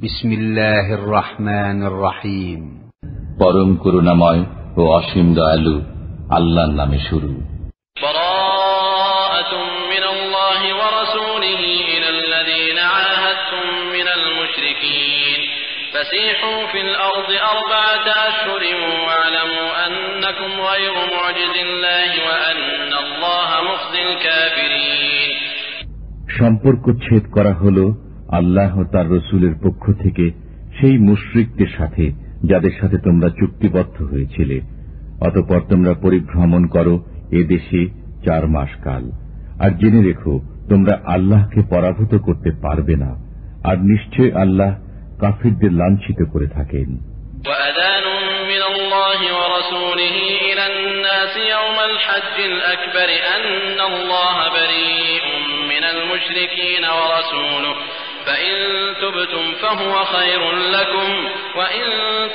বিসমিল্লাহির রহমানির রহিম। পরম করুণাময় ও অসীম দয়ালু আল্লাহর নামে শুরু। বারাআতুম মিনাল্লাহি ওয়া রাসূলিহি ইলাল্লাযীনা আহাদতুম মিনাল মুশরিকিন ফাসীহু ফিল আরদি আরবা'আতা আশহুরিন ওয়া'লামু আন্নাকুম গায়রু মু'জিজিল্লাহি ওয়া আন্নাল্লাহা মুখজিল কাফিরিন। সম্পর্ক ছেদ করা হলো আল্লাহ ও তার রসুলের পক্ষ থেকে সেই মুশরিকদের সাথে যাদের সাথে তোমরা চুক্তিবদ্ধ হয়েছিলে। অতঃপর তোমরা পরিভ্রমণ করো এ দেশে 4 মাস কাল। আর জেনে রেখো তোমরা আল্লাহকে পরাভূত করতে পারবে না, আর নিশ্চয় আল্লাহ কাফিরদের লাঞ্ছিত করে থাকেন। ওয়াআযানুম মিনাল্লাহি ওয়া রাসূলিহি ইলান নাসি ইয়াওমাল হাজ্জিল আকবার আন্নাল্লাহা বারীউম মিনাল মুশরিকিন ওয়া রাসূলুহু فإن تبتم فهو خير لكم وإن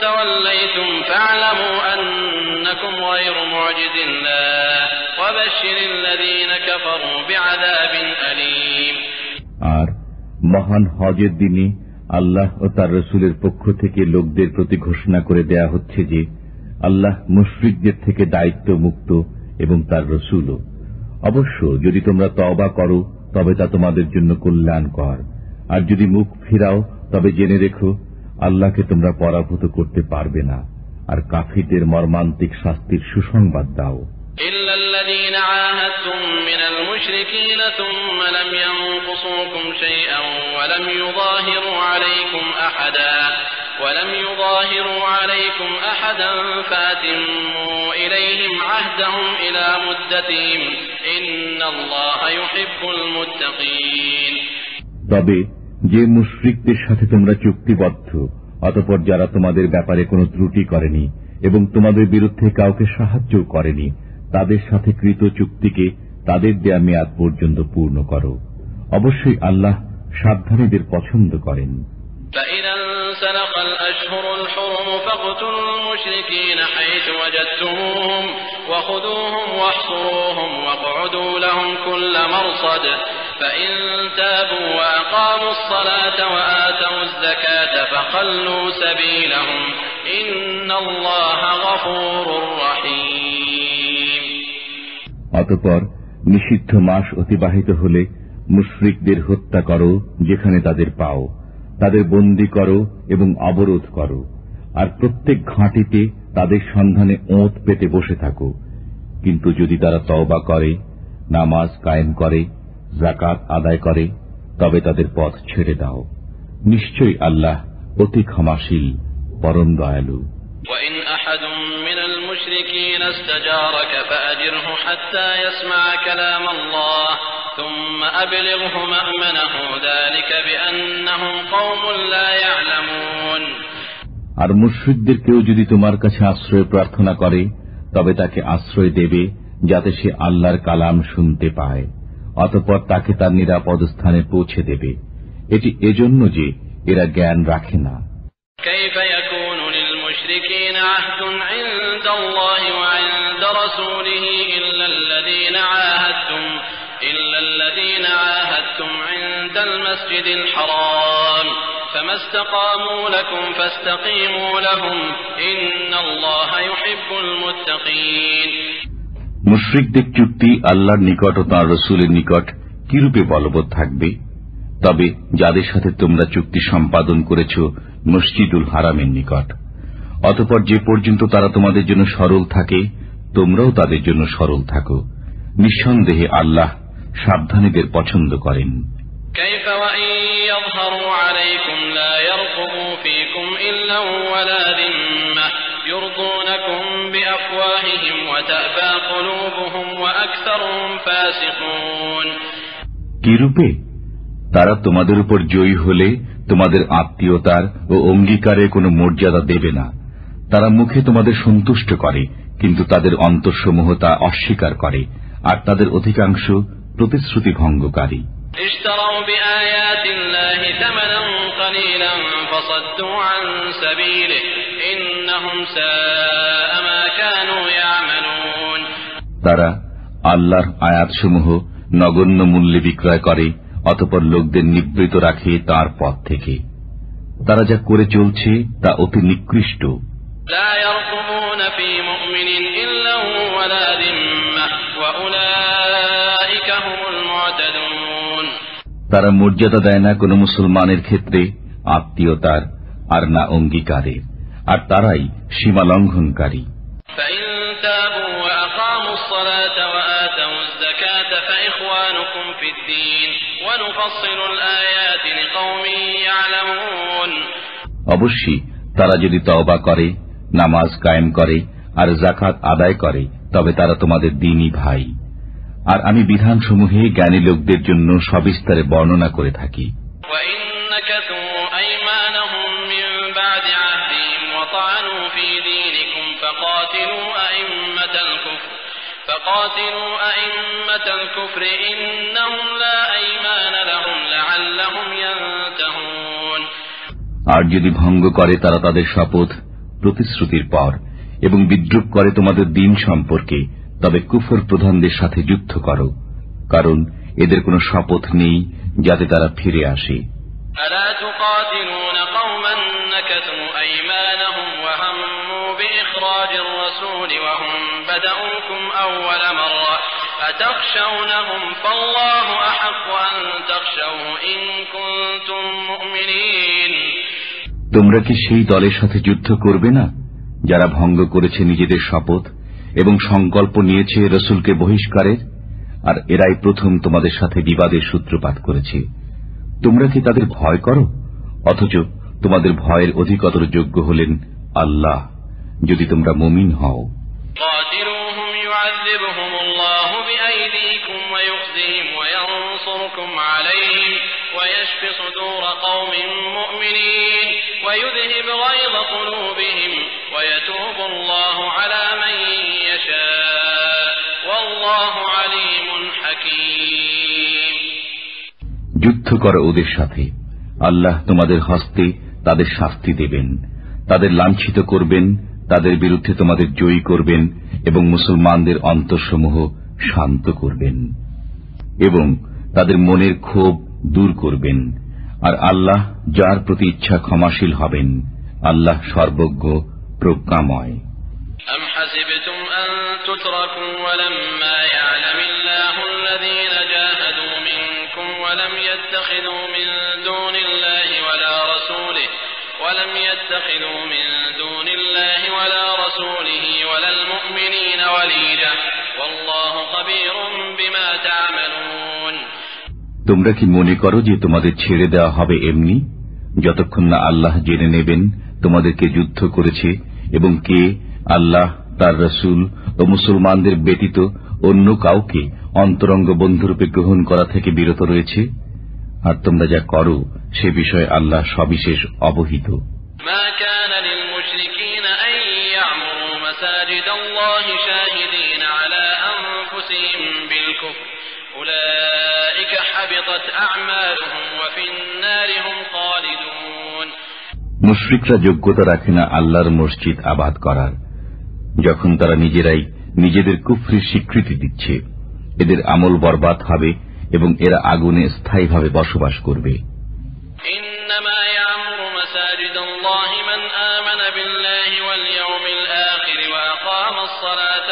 توليتم فاعلموا أنكم غير معجز الله وبشر الذين كفروا بعذاب أليم। আর মহান হজের দিনে আল্লাহ ও তার রসুলের পক্ষ থেকে লোকদের প্রতি ঘোষণা করে দেয়া হচ্ছে যে আল্লাহ মুশরিকদের থেকে দায়িত্ব মুক্ত এবং তার রসুলও। অবশ্য যদি তোমরা তওবা করো তবে তা তোমাদের জন্য কল্যাণকর, আর যদি মুখ ফিরাও তবে জেনে রেখো আল্লাহকে তোমরা পরাভূত করতে পারবে না, আর কাফিরদের মর্মান্তিক শাস্তির সুসংবাদ দাও। ইল্লাল্লাযীনা আহাদতুম মিনাল মুশরিকিনা থুম্মা লাম ইয়ানকুসুকুম শাইআন ওয়া লাম ইউযাহিরু আলাইকুম আহাদান ফাতিম্মু ইলাইহিম আহদাহুম ইলা মুদ্দাতিহিম ইন্নাল্লাহা ইউহিব্বুল মুত্তাকিন। তবে যে মুশরিকদের সাথে তোমরা চুক্তিবদ্ধ, অতঃপর যারা তোমাদের ব্যাপারে কোনো ত্রুটি করেনি এবং তোমাদের বিরুদ্ধে কাউকে সাহায্য করেনি, তাদের সাথে কৃত চুক্তিকে তাদের দেয়া মেয়াদ পর্যন্ত পূর্ণ করো। অবশ্যই আল্লাহ সাবধানীদের পছন্দ করেন। فإذا انسلخ الأشهر الحرم فاقتلوا المشركين حيث وجدتموهم وخذوهم واحصروهم واقعدوا لهم كل مرصد فإن تابوا وأقاموا الصلاة وآتوا الزكاة فخلوا سبيلهم إن الله غفور رحيم। অতঃপর নিষিদ্ধ মাস অতিবাহিত হলে মুশরিকদের হত্যা করো যেখানে তাদের পাও, তাদের বন্দী করো এবং অবরোধ করো, আর প্রত্যেক ঘাঁটিতে তাদের সন্ধানে ওঁত পেতে বসে থাকো। কিন্তু যদি তারা তওবা করে, নামাজ কায়েম করে, যাকাত আদায় করে, তবে তাদের পথ ছেড়ে দাও। নিশ্চয়ই আল্লাহ অতি ক্ষমাশীল, পরম দয়ালু। وإن أحد من المشركين استجارك فأجره حتى يسمع كلام الله ثم أبلغه مأمنه ذلك بأنهم قوم لا يعلمون। আর মুশরিকদের কেউ যদি তোমার কাছে আশ্রয় প্রার্থনা করে তবে তাকে আশ্রয় দেবে যাতে সে আল্লাহর কালাম শুনতে পায়, অতঃপর তাকে তার নিরাপদ স্থানে পৌঁছে দেবে। এটি এজন্য যে এরা জ্ঞান রাখে না। كيف يكون للمشركين عهد عند الله وعند رسوله إلا الذين عاهدتم عند المسجد الحرام فما استقاموا لكم فاستقيموا لهم إن الله يحب المتقين। মুশরিকদের চুক্তি আল্লাহর নিকট ও তাঁর রসুলের নিকট কিরূপে বলবৎ থাকবে? তবে যাদের সাথে তোমরা চুক্তি সম্পাদন করেছ মসজিদুল হারামের নিকট, অতঃপর যে পর্যন্ত তারা তোমাদের জন্য সরল থাকে তোমরাও তাদের জন্য সরল থাকো। নিঃসন্দেহে আল্লাহ সাবধানীদের পছন্দ করেন। كيف وإن يظهروا عليكم لا يرقبوا فيكم إلا ولا ذمة يرضونكم بأفواههم وتأبى قلوبهم وأكثرهم فاسقون। কিরূপে? তারা তোমাদের উপর জয়ী হলে তোমাদের আত্মীয়তার ও অঙ্গীকারে কোনো মর্যাদা দেবে না। তারা মুখে তোমাদের সন্তুষ্ট করে, কিন্তু তাদের অন্তরসমূহ তা অস্বীকার করে, আর তাদের অধিকাংশ প্রতিশ্রুতি ভঙ্গকারী। اشتروا بآيات الله ثمنا قليلا فصدوا عن سبيله إنهم ساء ما كانوا يعملون। তারা আল্লাহর আয়াতসমূহ নগণ্য মূল্যে বিক্রয় করে, অতঃপর লোকদের নিবৃত রাখে তার পথ থেকে। তারা যা করে চলছে তা অতি নিকৃষ্ট। لا يرقبون في مؤمن إلا ولا ذمة وأولئك هم المعتدون। তারা মর্যাদা দেয় না কোন মুসলমানের ক্ষেত্রে আত্মীয়তার আর না অঙ্গীকারের, আর তারাই সীমা লঙ্ঘনকারী। فإن تابوا وأقاموا الصلاة وآتوا الزكاة فإخوانكم في الدين ونفصل الآيات لقوم يعلمون। অবশ্যই তারা যদি তওবা করে, নামাজ কায়েম করে আর যাকাত আদায় করে, তবে তারা তোমাদের দ্বীনী ভাই। আর আমি বিধানসমূহে জ্ঞানী লোকদের জন্য সবিস্তারে বর্ণনা করে থাকি। وإن نكثوا أيمانهم من بعد عهدهم وطعنوا في دينكم فقاتلوا أئمة الكفر إنهم لا أيمان لهم لعلهم ينتهون। আর যদি ভঙ্গ করে তারা তাদের শপথ প্রতিশ্রুতির পর এবং বিদ্রুপ করে তোমাদের দিন সম্পর্কে, তবে কুফর প্রধানদের সাথে যুদ্ধ করো, কারণ এদের কোনো শপথ নেই যাতে তারা ফিরে আসে। ألا تقاتلون قوما نكثوا أيمانهم وهموا بإخراج الرسول وهم بدؤوكم أول مرة أتخشونهم فالله أحق أن تخشوه إن كنتم مؤمنين। তোমরা কি সেই দলের সাথে যুদ্ধ করবে না যারা ভঙ্গ করেছে নিজেদের শপথ এবং সংকল্প নিয়েছে রসুলকে বহিষ্কারের, আর এরাই প্রথম তোমাদের সাথে বিবাদের সূত্রপাত করেছে? তোমরা কি তাদের ভয় করো? অথচ তোমাদের ভয়ের অধিকতর যোগ্য হলেন আল্লাহ, যদি তোমরা মুমিন হও। قاتلوهم يعذبهم الله بأيديكم ويخزهم وينصركم عليهم ويشف صدور قوم مؤمنين ويذهب غيظ قلوبهم ويتوب الله على من يشاء والله عليم حكيم। যুদ্ধ করো ওদের সাথে, আল্লাহ তোমাদের হস্তে তাদের শাস্তি দেবেন, তাদের লাঞ্ছিত করবেন, তাদের বিরুদ্ধে তোমাদের জয়ী করবেন এবং মুসলমানদের অন্তরসমূহ শান্ত করবেন এবং তাদের মনের ক্ষোভ দূর করবেন। আর আল্লাহ যার প্রতি ইচ্ছা ক্ষমাশীল হবেন। আল্লাহ সর্বজ্ঞ প্রজ্ঞাময়। أم حسبتم أن تتركوا ولما يعلم الله الذين جاهدوا منكم ولم يتخذوا من دون الله ولا رسوله ولا المؤمنين وليجا والله خبير بما تعملون। তোমরা কি মনে করো যে তোমাদের ছেড়ে দেওয়া হবে এমনি, যতক্ষণ না আল্লাহ জেনে নেবেন তোমাদেরকে যুদ্ধ করেছে এবং কে আল্লাহ, তার রসুল ও মুসলমানদের ব্যতীত অন্য কাউকে অন্তরঙ্গ বন্ধুরূপে গ্রহণ করা থেকে বিরত রয়েছে? আর তোমরা যা করো সে বিষয়ে আল্লাহ সবিশেষ অবহিত। ما كان للمشركين أن يعمروا مساجد الله شاهدين على أنفسهم بالكفر أولئك حبطت أعمالهم وفي النار هم خالدون। মুশরিকরা যোগ্যতা রাখে না আল্লাহর মসজিদ আবাদ করার, যখন তারা নিজেরাই নিজেদের কুফরির স্বীকৃতি দিচ্ছে। এদের আমল বরবাদ হবে এবং এরা আগুনে স্থায়ীভাবে বসবাস করবে। إنما يعمر مساجد الله من آمن بالله واليوم الآخر وأقام الصلاة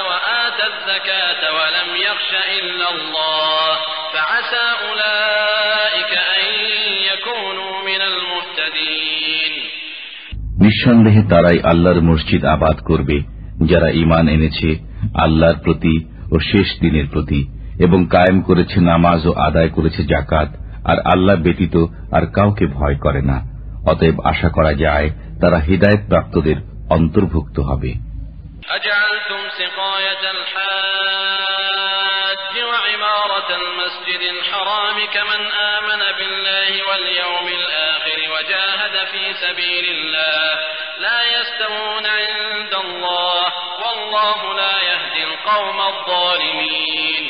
وآتى الزكاة ولم يخش إلا الله فعسى أولئك أن يكونوا من المهتدين। নিঃসন্দেহে তারাই আল্লাহর মসজিদ আবাদ করবে যারা ঈমান এনেছে আল্লাহর প্রতি ও শেষ দিনের প্রতি এবং কায়েম করেছে নামাজ ও আদায় করেছে যাকাত, আর আল্লাহ ব্যতীত আর কাউকে ভয় করে না। অতএব আশা করা যায় তারা হিদায়াত প্রাপ্তদের অন্তর্ভুক্ত হবে। أجعلتم سقاية الحاج وعمارة المسجد الحرام كمن آمن بالله واليوم الآخر وجاهد في سبيل الله لا يستوون عند الله والله لا يهدي القوم الظالمين।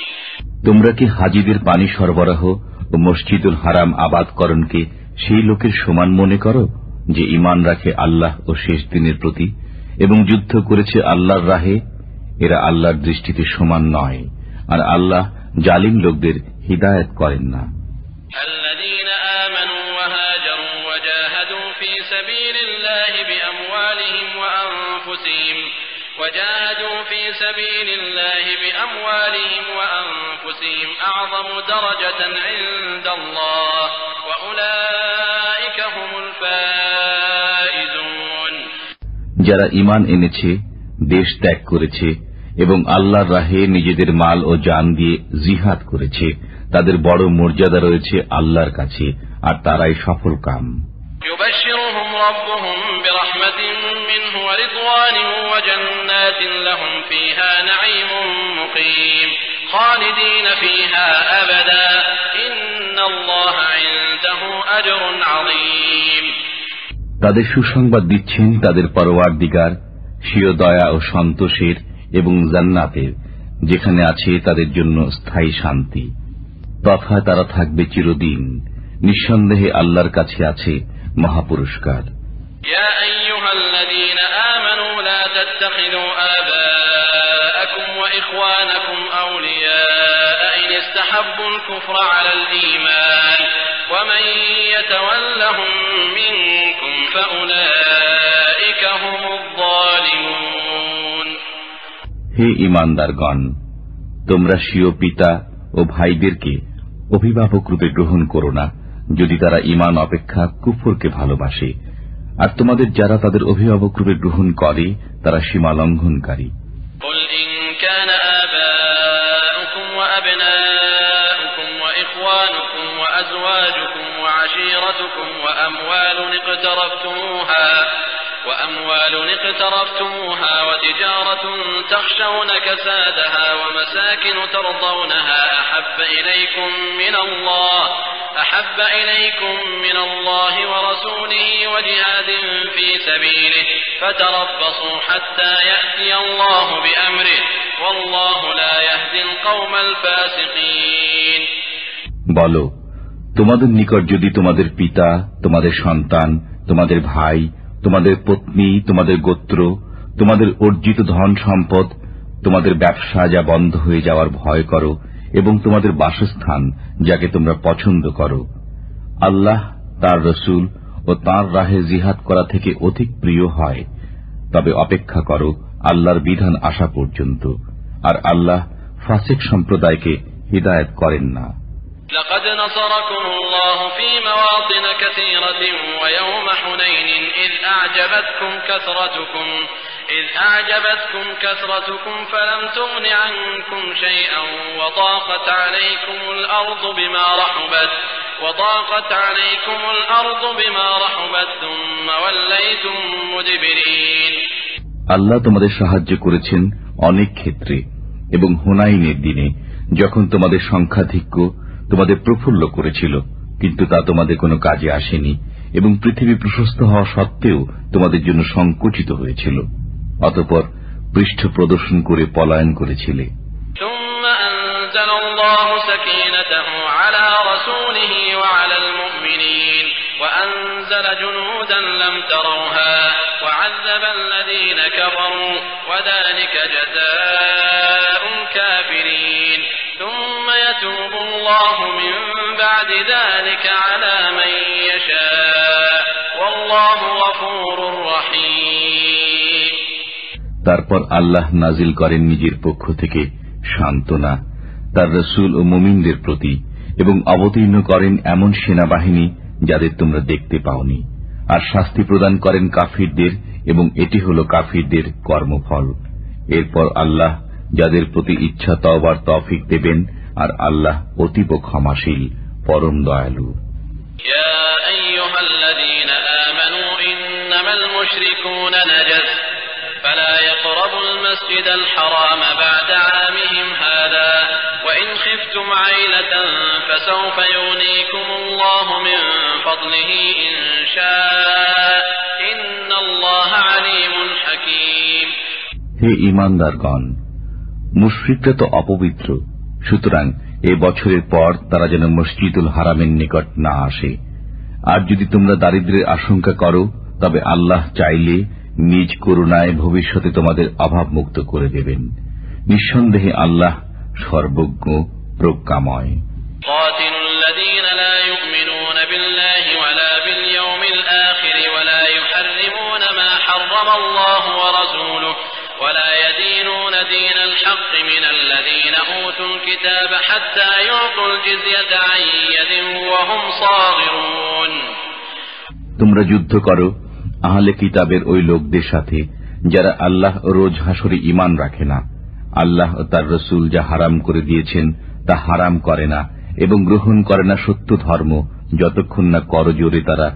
তোমরা কি হাজীদের পানি সরবরাহ ও মসজিদুল হারাম আবাদকরণকে সেই লোকের সমান মনে করো যে ঈমান রাখে আল্লাহ ও শেষ দিনের প্রতি এবং যুদ্ধ করেছে আল্লাহর রাহে? এরা আল্লাহর দৃষ্টিতে সমান নয়, আর আল্লাহ জালিম লোকদের হিদায়াত করেন না। الذين آمنوا وهاجروا وجاهدوا في سبيل الله بأموالهم وأنفسهم أعظم درجة عند الله وأولئك هم الفائزون যারা ঈমান এনেছে, দেশ ত্যাগ করেছে এবং আল্লাহর রাহে নিজেদের মাল ও জান দিয়ে জিহাদ করেছে, তাদের বড় মর্যাদা রয়েছে আল্লাহর কাছে, আর তারাই সফল কাম। يبشرهم ربهم برحمة منه ورضوان وجنات لهم فيها نعيم مقيم خالدين فيها أبدا إن الله عنده أجر عظيم তাদের সুসংবাদ দিচ্ছেন তাদের পরওয়ারদিগার স্বীয় দয়া ও সন্তোষের এবং জান্নাতের, যেখানে আছে তাদের জন্য স্থায়ী শান্তি, তথা তারা থাকবে চিরদিন। নিঃসন্দেহে আল্লাহর কাছে আছে মহাপুরস্কার। يا أيها الذين آمنوا لا تتخذوا آباءكم وإخوانكم أولياء إن استحبوا الكفر على الإيمان ومن يتولهم منكم فأولئك هم الظالمون হে ঈমানদারগণ, তোমরা স্বীয় পিতা ও ভাইদেরকে অভিভাবক রূপে গ্রহণ করো না, যদি তারা ঈমান অপেক্ষা কুফরকে ভালোবাসে, আর তোমাদের যারা তাদের অভিভাবক রূপে গ্রহণ করে তারা সীমা লঙ্ঘনকারী। قل إن كان آباؤكم وأبناؤكم وإخوانكم وأزواجكم وعشيرتكم وأموال اقترفتموها وتجارة تخشون كسادها ومساكن ترضونها أحب إليكم من الله ورسوله وجهاد في سبيله فتربصوا حتى يأتي الله بأمره والله لا يهدي القوم الفاسقين বলো, তোমাদের নিকট যদি তোমাদের পিতা, তোমাদের সন্তান, তোমাদের ভাই, তোমাদের পত্নী, তোমাদের গোত্র, তোমাদের অর্জিত ধন সম্পদ, তোমাদের ব্যবসা যা বন্ধ হয়ে যাওয়ার ভয় করো এবং তোমাদের বাসস্থান যাকে তোমরা পছন্দ করো, আল্লাহ, তার রসুল ও তাঁর রাহে জিহাদ করা থেকে অধিক প্রিয় হয়, তবে অপেক্ষা করো আল্লাহর বিধান আসা পর্যন্ত, আর আল্লাহ ফাসিক সম্প্রদায়কে হিদায়াত করেন না। لقد نصركم الله في مواطن كثيرة ويوم حنين إذ أعجبتكم كثرتكم فلم تغن عنكم شيئا وضاقت عليكم الأرض بما رحبت ثم وليتم مدبرين আল্লাহ তোমাদের সাহায্য করেছেন অনেক ক্ষেত্রে, এবং হুনাইনের দিনে যখন তোমাদের সংখ্যাধিক্য তোমাদের প্রফুল্ল করেছিল, কিন্তু তা তোমাদের কোনো কাজে আসেনি, এবং পৃথিবী প্রশস্ত হওয়া সত্ত্বেও তোমাদের জন্য সংকুচিত হয়েছিল। অতঃপর পৃষ্ঠ প্রদর্শন করে পলায়ন করেছিলে। ثم أنزل الله سكينته على رسوله وعلى المؤمنين وأنزل جنودا لم تروها وعذب الذين كفروا وذلك جزاء الكافرين ثم يتوب الله من بعد ذلك على من يشاء والله غفور رحيم তারপর আল্লাহ নাজিল করেন নিজের পক্ষ থেকে সান্ত্বনা তার রাসূল ও মুমিনদের প্রতি, এবং অবতীর্ণ করেন এমন সেনাবাহিনী যাদের তোমরা দেখতে পাওনি, আর শাস্তি প্রদান করেন কাফিরদের, এবং এটি হল কাফিরদের কর্মফল। এরপর আল্লাহ যাদের প্রতি ইচ্ছা তওবার তৌফিক দেবেন, আর আল্লাহ অতীব ক্ষমাশীল, পরম দয়ালু। يا أيها الذين آمنوا إنما المشركون نجس فلا يقربوا المسجد الحرام بعد عامهم هذا وإن خفتم عيلة فسوف يغنيكم الله من فضله إن شاء إن الله عليم حكيم হে ঈমানদারগণ, মুশরিকরা তো অপবিত্র, সুতরাং এ বছরের পর তারা যেন মসজিদুল হারামের নিকট না আসে। আর যদি তোমরা দারিদ্র্যের আশঙ্কা করো, তবে আল্লাহ চাইলে নিজ করুণায় ভবিষ্যতে তোমাদের অভাব মুক্ত করে দেবেন। নিঃসন্দেহে আল্লাহ সর্বজ্ঞ, প্রজ্ঞাময়। قاتلوا الذين لا يؤمنون بالله ولا باليوم الآخر ولا يحرمون ما حرم الله ورسوله ولا يدينون دين الحق من الذين أوتوا الكتاب حتى يعطوا الجزية عن يد وهم صاغرون। তোমরা যুদ্ধ করো আহলে কিতাবের ওই লোকদের সাথে যারা আল্লাহ রোজ হাসরে ঈমান রাখে না, আল্লাহ ও তার রাসূল যা হারাম করে দিয়েছেন তা হারাম করে না এবং গ্রহণ করে না সত্য ধর্ম যতক্ষণ না করজোরে তারা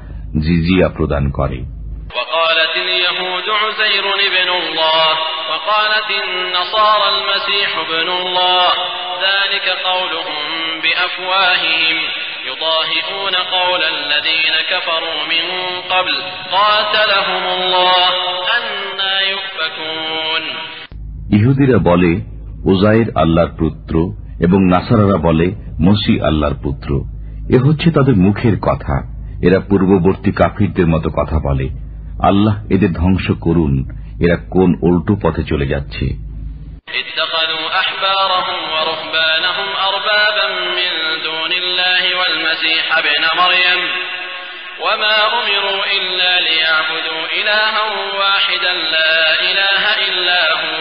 জিজিয়া প্রদান করে। وقالت اليهود عزير ابن الله وقالت النصارى المسيح ابن الله ذلك قولهم بأفواههم يضاهئون قول الذين كفروا من قبل قاتلهم الله أنى يؤفكون। ইহুদিরা বলে উজাইর আল্লাহর পুত্র এবং নাসারারা বলে মসিহ আল্লাহর পুত্র। এ হচ্ছে তাদের মুখের কথা। এরা পূর্ববর্তী কাফিরদের মতো কথা বলে। আল্লাহ এদের ধ্বংস করুন, এরা কোন উল্টো পথে চলে যাচ্ছে। اتخذوا أحبارهم ورهبانهم أربابا من دون الله والمسيح ابن مريم وما أمروا إلا ليعبدوا إلها واحدا لا إله إلا هو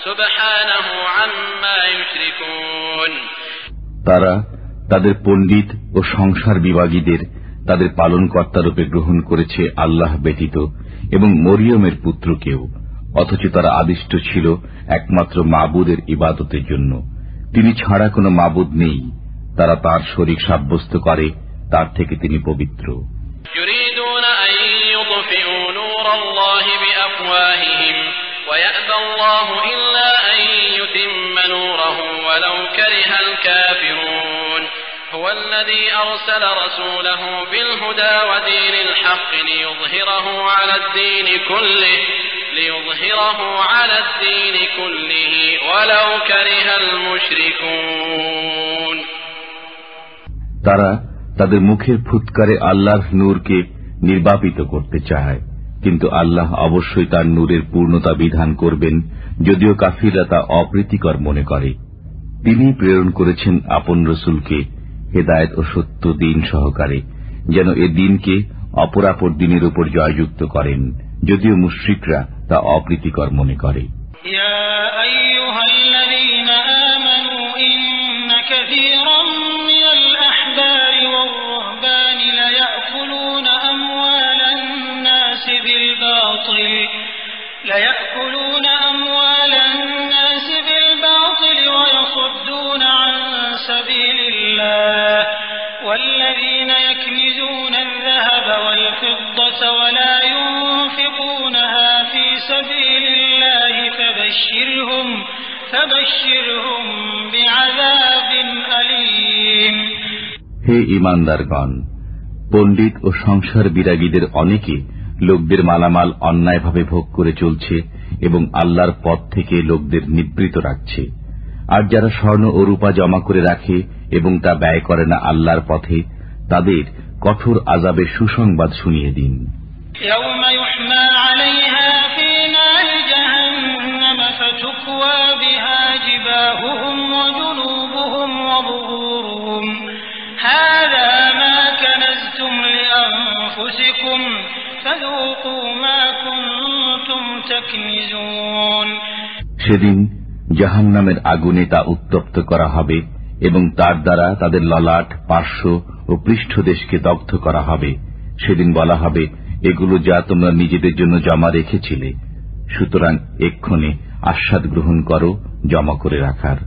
سبحانه عما يشركون। তারা তাদের পণ্ডিত ও সংসার বিভাগীদের তাদের পালনকর্তা রূপে গ্রহণ করেছে আল্লাহ ব্যতীত এবং মরিয়মের পুত্রকেও, অথচ তারা আদিষ্ট ছিল একমাত্র মাবুদের ইবাদতের জন্য। তিনি ছাড়া কোনো মাবুদ নেই। তারা তার শরীক সাব্যস্ত করে, তার থেকে তিনি পবিত্র। يريدون أن يطفئوا نور الله بأفواههم ويأبى الله إلا أن يتم نوره ولو كره الكافرون هو الذي أرسل رسوله بالهدى ودين الحق ليظهره على الدين كله ولو كره المشركون। তারা তাদের মুখের ফুৎকারে আল্লাহর নূরকে নির্বাপিত করতে চায়, কিন্তু আল্লাহ অবশ্যই তার নূরের পূর্ণতা বিধান করবেন, যদিও কাফিররা তা অপ্রীতিকর মনে করে। তিনি প্রেরণ করেছেন আপন রসুলকে হেদায়েত ও সত্য দিন সহকারে, যেন এ দিনকে অপরাপর দিনের উপর জয়যুক্ত করেন, যদিও মুশরিকরা তা অপ্রীতিকর মনে করে। ليأكلون أموال الناس بالباطل ويصدون عن سبيل الله والذين يكنزون الذهب والفضة ولا ينفقونها في سبيل الله فبشرهم بعذاب أليم। হে ঈমানদারগণ, পণ্ডিত ও সংসার বিরাগীদের অনেকে লোকদের মালামাল অন্যায়ভাবে ভোগ করে চলছে এবং আল্লাহর পথ থেকে লোকদের নিবৃত রাখছে। আর যারা স্বর্ণ ও রূপা জমা করে রাখে এবং তা ব্যয় করে না আল্লাহর পথে, তাদের কঠোর আযাবের সুসংবাদ শুনিয়ে দিন। সেদিন জাহান্নামের আগুনে তা উত্তপ্ত করা হবে এবং তার দ্বারা তাদের ললাট, পার্শ্ব ও পৃষ্ঠদেশকে দগ্ধ করা হবে। সেদিন বলা হবে, এগুলো যা তোমরা নিজেদের জন্য জমা রেখেছিলে, সুতরাং এক্ষণে আস্বাদ গ্রহণ করো জমা করে রাখার।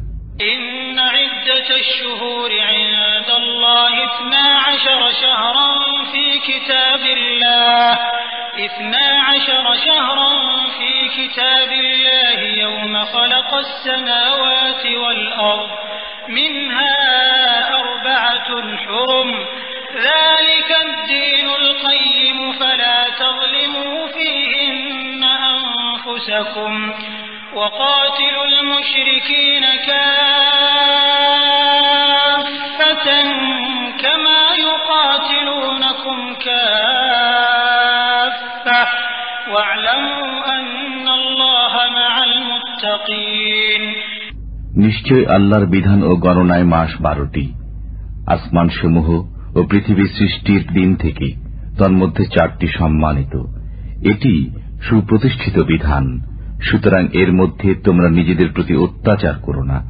كتاب الله يوم خلق السماوات والأرض منها أربعة حرم ذلك الدين القيم فلا تظلموا فيهن أنفسكم وقاتلوا المشركين كافة كما يقاتلونكم كافة واعلموا أن الله مع المتقين। নিশ্চয় আল্লাহর বিধান ও গণনায় মাস 12টি। আসমানসমূহ ও পৃথিবী সৃষ্টির দিন থেকে তন্মধ্যে 4টি সম্মানিত। এটি সুপ্রতিষ্ঠিত বিধান। সুতরাং এর মধ্যে তোমরা নিজেদের প্রতি অত্যাচার করো না,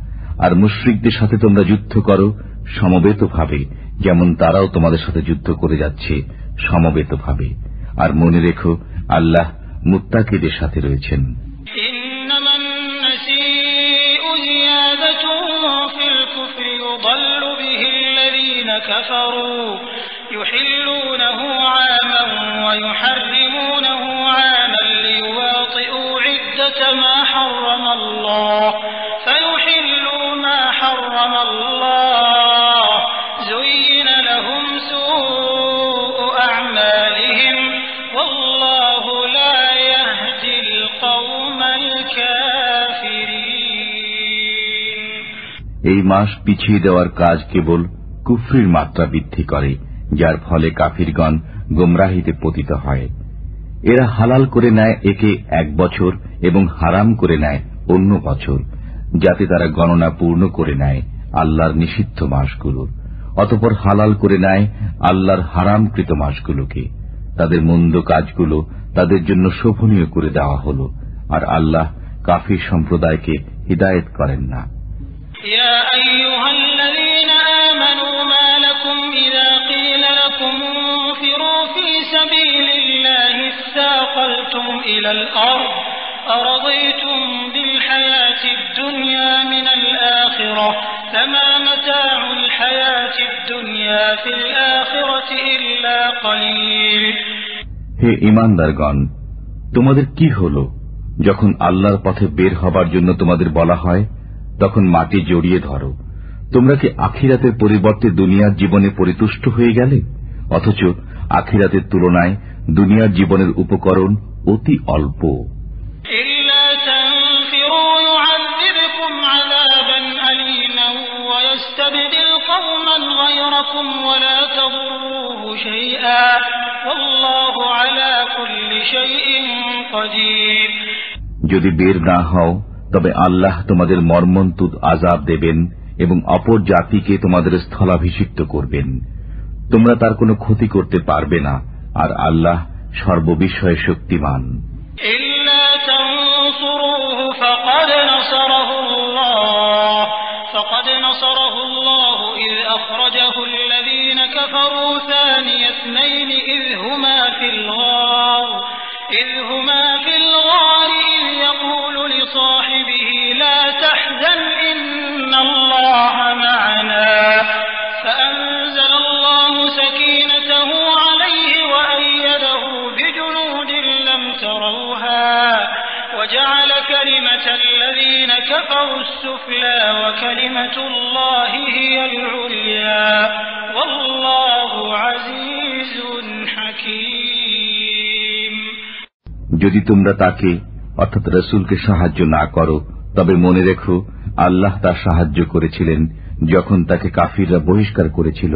আর মুশরিকদের সাথে তোমরা যুদ্ধ করো সমবেতভাবে, যেমন তারাও তোমাদের সাথে যুদ্ধ করে যাচ্ছে সমবেতভাবে। আর মনে রেখো, আল্লাহ মুত্তাকিদের সাথে রয়েছেন। يحلونه عاما ويحرمونه عاما ليواطئوا عدة ما حرم الله فيحلوا ما حرم الله زين لهم سوء أعمالهم والله لا يهدي القوم الكافرين। এই মাস পিছিয়ে দেওয়ার কাজ কেবল কুফরির মাত্রা বৃদ্ধি করে, যার ফলে কাফিরগণ গোমরাহিতে পতিত হয়। এরা হালাল করে নেয় একে 1 বছর এবং হারাম করে নেয় অন্য বছর, যাতে তারা গণনা পূর্ণ করে নেয় আল্লাহর নিষিদ্ধ মাসগুলোর। অতঃপর হালাল করে নেয় আল্লাহর হারামকৃত মাসগুলোকে। তাদের মন্দ কাজগুলো তাদের জন্য শোভনীয় করে দেওয়া হল, আর আল্লাহ কাফির সম্প্রদায়কে হিদায়েত করেন না। يا أيها الذين آمنوا ما لكم إذا قيل لكم انفروا في سبيل الله اثاقلتم إلى الأرض أرضيتم بالحياة الدنيا من الآخرة فما متاع الحياة الدنيا في الآخرة إلا قليل। হে ঈমানদারগণ, তোমাদের কি হলো যখন আল্লাহর পথে বের হবার জন্য তোমাদের বলা হয়? তখন মাটি জড়িয়ে ধরো। তোমরা কি আখিরাতের পরিবর্তে দুনিয়ার জীবনে পরিতুষ্ট হয়ে গেলে? অথচ আখিরাতের তুলনায় দুনিয়ার জীবনের উপকরণ অতি অল্প। যদি বের না হও তবে আল্লাহ তোমাদের মর্মন্তুদ আযাব দেবেন এবং অপর জাতিকে তোমাদের স্থলাভিষিক্ত করবেন। তোমরা তার কোনো ক্ষতি করতে পারবে না, আর আল্লাহ সর্ববিষয়ে শক্তিমান। فقد نصره الله إذ أخرجه الذين كفروا ثاني اثنين إذ هما في الغار إذ يقول لصاحبه لا تحزن إن الله معنا فأنزل الله سكينته عليه وأيده بجنود لم تروها وجعل كلمة الذين كفروا السفلى وكلمة الله هي العليا والله عزيز حكيم। যদি তোমরা তাকে অর্থাৎ রাসূলকে সাহায্য না করো, তবে মনে রেখো আল্লাহ তার সাহায্য করেছিলেন যখন তাকে কাফিররা বহিষ্কার করেছিল।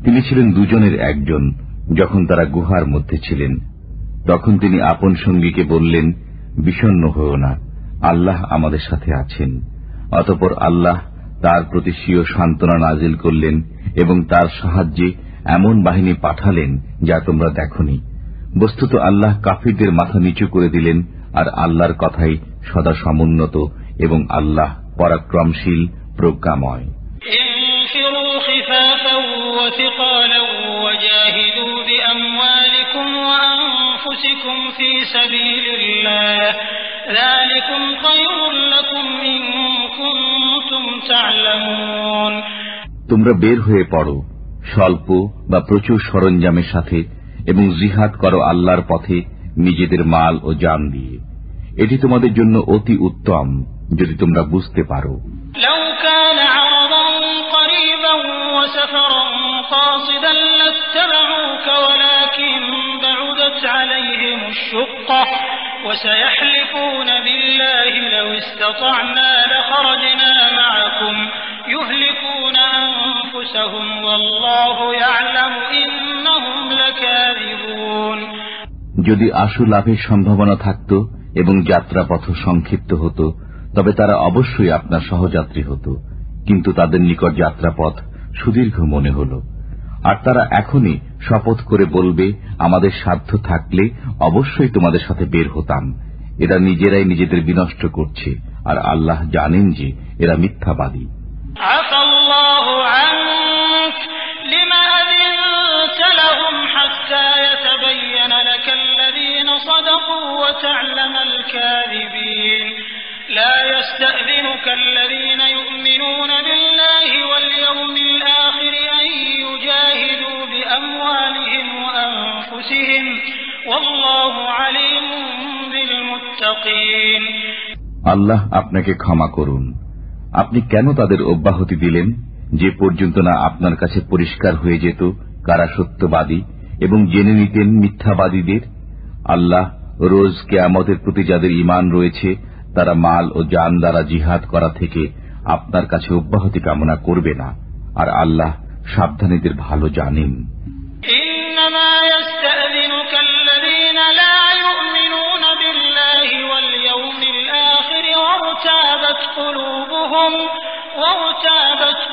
তিনি ছিলেন দুজনের একজন যখন তারা গুহার মধ্যে ছিলেন। তখন তিনি আপন সঙ্গীকে বললেন, বিষণ্ণ হও না, আল্লাহ আমাদের সাথে আছেন। অতঃপর আল্লাহ তার প্রতি স্বীয় সান্ত্বনা নাজিল করলেন এবং তার সাহায্যে এমন বাহিনী পাঠালেন যা তোমরা দেখনি। বস্তুত আল্লাহ কাফিরদের মাথা নিচু করে দিলেন, আর আল্লাহর কথাই সদা সমুন্নত এবং আল্লাহ পরাক্রমশীল প্রজ্ঞাময়। তোমরা বের হয়ে পড়ো স্বল্প বা প্রচুর সরঞ্জামের সাথে এবং জিহাদ করো আল্লাহর পথে নিজেদের মাল ও জান দিয়ে। এটি তোমাদের জন্য অতি উত্তম যদি তোমরা বুঝতে পারো। وسيحلفون بالله لو استطعنا لخرجنا معكم يهلكون أنفسهم والله يعلم إنهم لكاذبون। যদি আশু লাভের সম্ভাবনা থাকত এবং যাত্রাপথ সংক্ষিপ্ত হতো, তবে তারা অবশ্যই আপনার সহযাত্রী হতো, কিন্তু তাদের নিকট যাত্রাপথ সুদীর্ঘ মনে হল। আর তারা এখনই শপথ করে বলবে, আমাদের সাধ্য থাকলে অবশ্যই তোমাদের সাথে বের হতাম। এরা নিজেরাই নিজেদের বিনষ্ট করছে, আর আল্লাহ জানেন যে এরা মিথ্যাবাদী। لا يستأذنك الذين يؤمنون بالله واليوم الآخر أن يجاهدوا بأموالهم وأنفسهم والله عليم بالمتقين। আল্লাহ আপনাকে ক্ষমা করুন। আপনি কেন তাদের অব্যাহতি দিলেন, যে পর্যন্ত না আপনার কাছে পরিষ্কার হয়ে যেত কারা সত্যবাদী, এবং জেনে নিতেন মিথ্যাবাদীদের? আল্লাহ রোজ কিয়ামতের প্রতি যাদের ঈমান রয়েছে তারা মাল ও জান দ্বারা জিহাদ করা থেকে আপনার কাছে অব্যাহতি কামনা করবে না, আর আল্লাহ সাবধানীদের ভালো জানেন। إنما يستأذنك الذين لا يؤمنون بالله واليوم الآخر وارتابت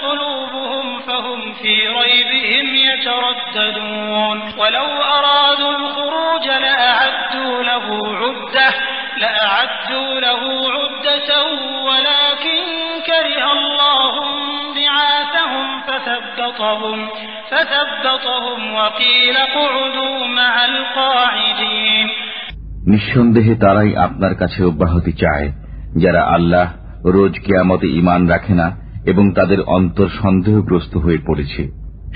قلوبهم فهم في ريبهم يترددون ولو أرادوا الخروج لأعدوا له عدة ولكن كره الله بعاثهم فثبطهم وقيل اقعدوا مع القاعدين। নিঃসন্দেহে তারাই আপনার কাছে অব্যাহতি চায় যারা আল্লাহ রোজ কিয়ামতে ঈমান রাখে না এবং তাদের অন্তর সন্দেহগ্রস্ত হয়ে পড়েছে।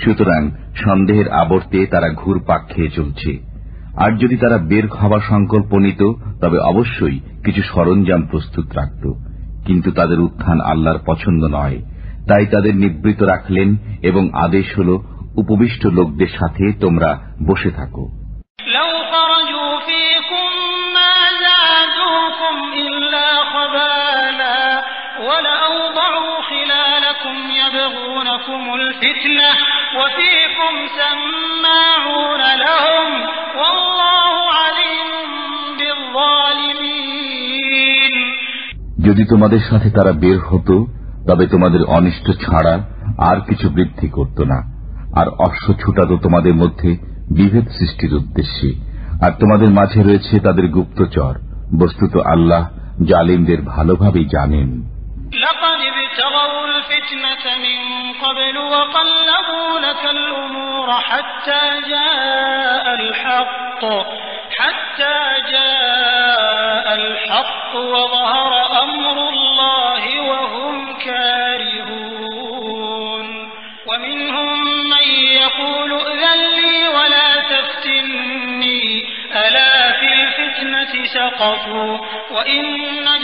সুতরাং সন্দেহের আবর্তে তারা ঘুরপাক খেয়ে চলছে। আর যদি তারা বের হওয়ার সংকল্প নিত তবে অবশ্যই কিছু সরঞ্জাম প্রস্তুত রাখত, কিন্তু তাদের উত্থান আল্লাহর পছন্দ নয়, তাই তাদের নিবৃত রাখলেন এবং আদেশ হল উপবিষ্ট লোকদের সাথে তোমরা বসে থাকো। যদি তোমাদের সাথে তারা বের হতো তবে তোমাদের অনিষ্ট ছাড়া আর কিছু বৃদ্ধি করত না, আর অশ্ব ছুটাতো তোমাদের মধ্যে বিভেদ সৃষ্টির উদ্দেশ্যে, আর তোমাদের মাঝে রয়েছে তাদের গুপ্তচর। বস্তুত আল্লাহ জালিমদের ভালোভাবেই জানেন। حتى جاء الحق وظهر أمر الله وهم كارهون ومنهم من يقول ائذن لي ولا تفتني ألا في الفتنة سقطوا وإن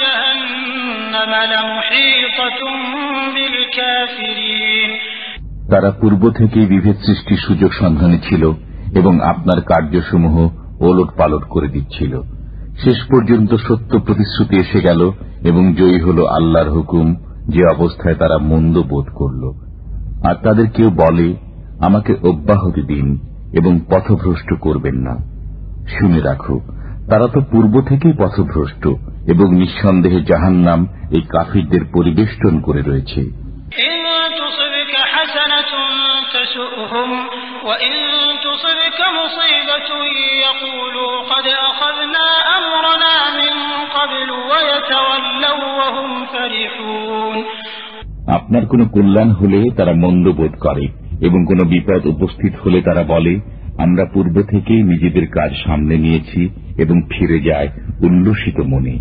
جهنم لمحيطة بالكافرين। তারা পূর্ব থেকেই বিভেদ সৃষ্টির সুযোগ সন্ধানে ছিল এবং আপনার কার্যসমূহ ওলট পালট করে দিচ্ছিল। শেষ পর্যন্ত সত্য প্রতিশ্রুতি এসে গেল এবং জয়ী হল আল্লাহর হুকুম, যে অবস্থায় তারা মন্দ বোধ করল। আর তাদের কেউ বলে, আমাকে অব্যাহতি দিন এবং পথভ্রষ্ট করবেন না। শুনে রাখো, তারা তো পূর্ব থেকেই পথভ্রষ্ট এবং নিঃসন্দেহে জাহান্নাম এই কাফিরদের পরিবেষ্টন করে রয়েছে। وإن تصبك مصيبة يقولوا قد أخذنا أمرنا من قبل ويتولوا وهم فرحون। আপনার কোনো কল্যাণ হলে তারা মন্দ বোধ করে এবং কোনো বিপদ উপস্থিত হলে তারা বলে, আমরা পূর্ব থেকেই নিজেদের কাজ সামনে নিয়েছি, এবং ফিরে যায় উল্লসিত মনে।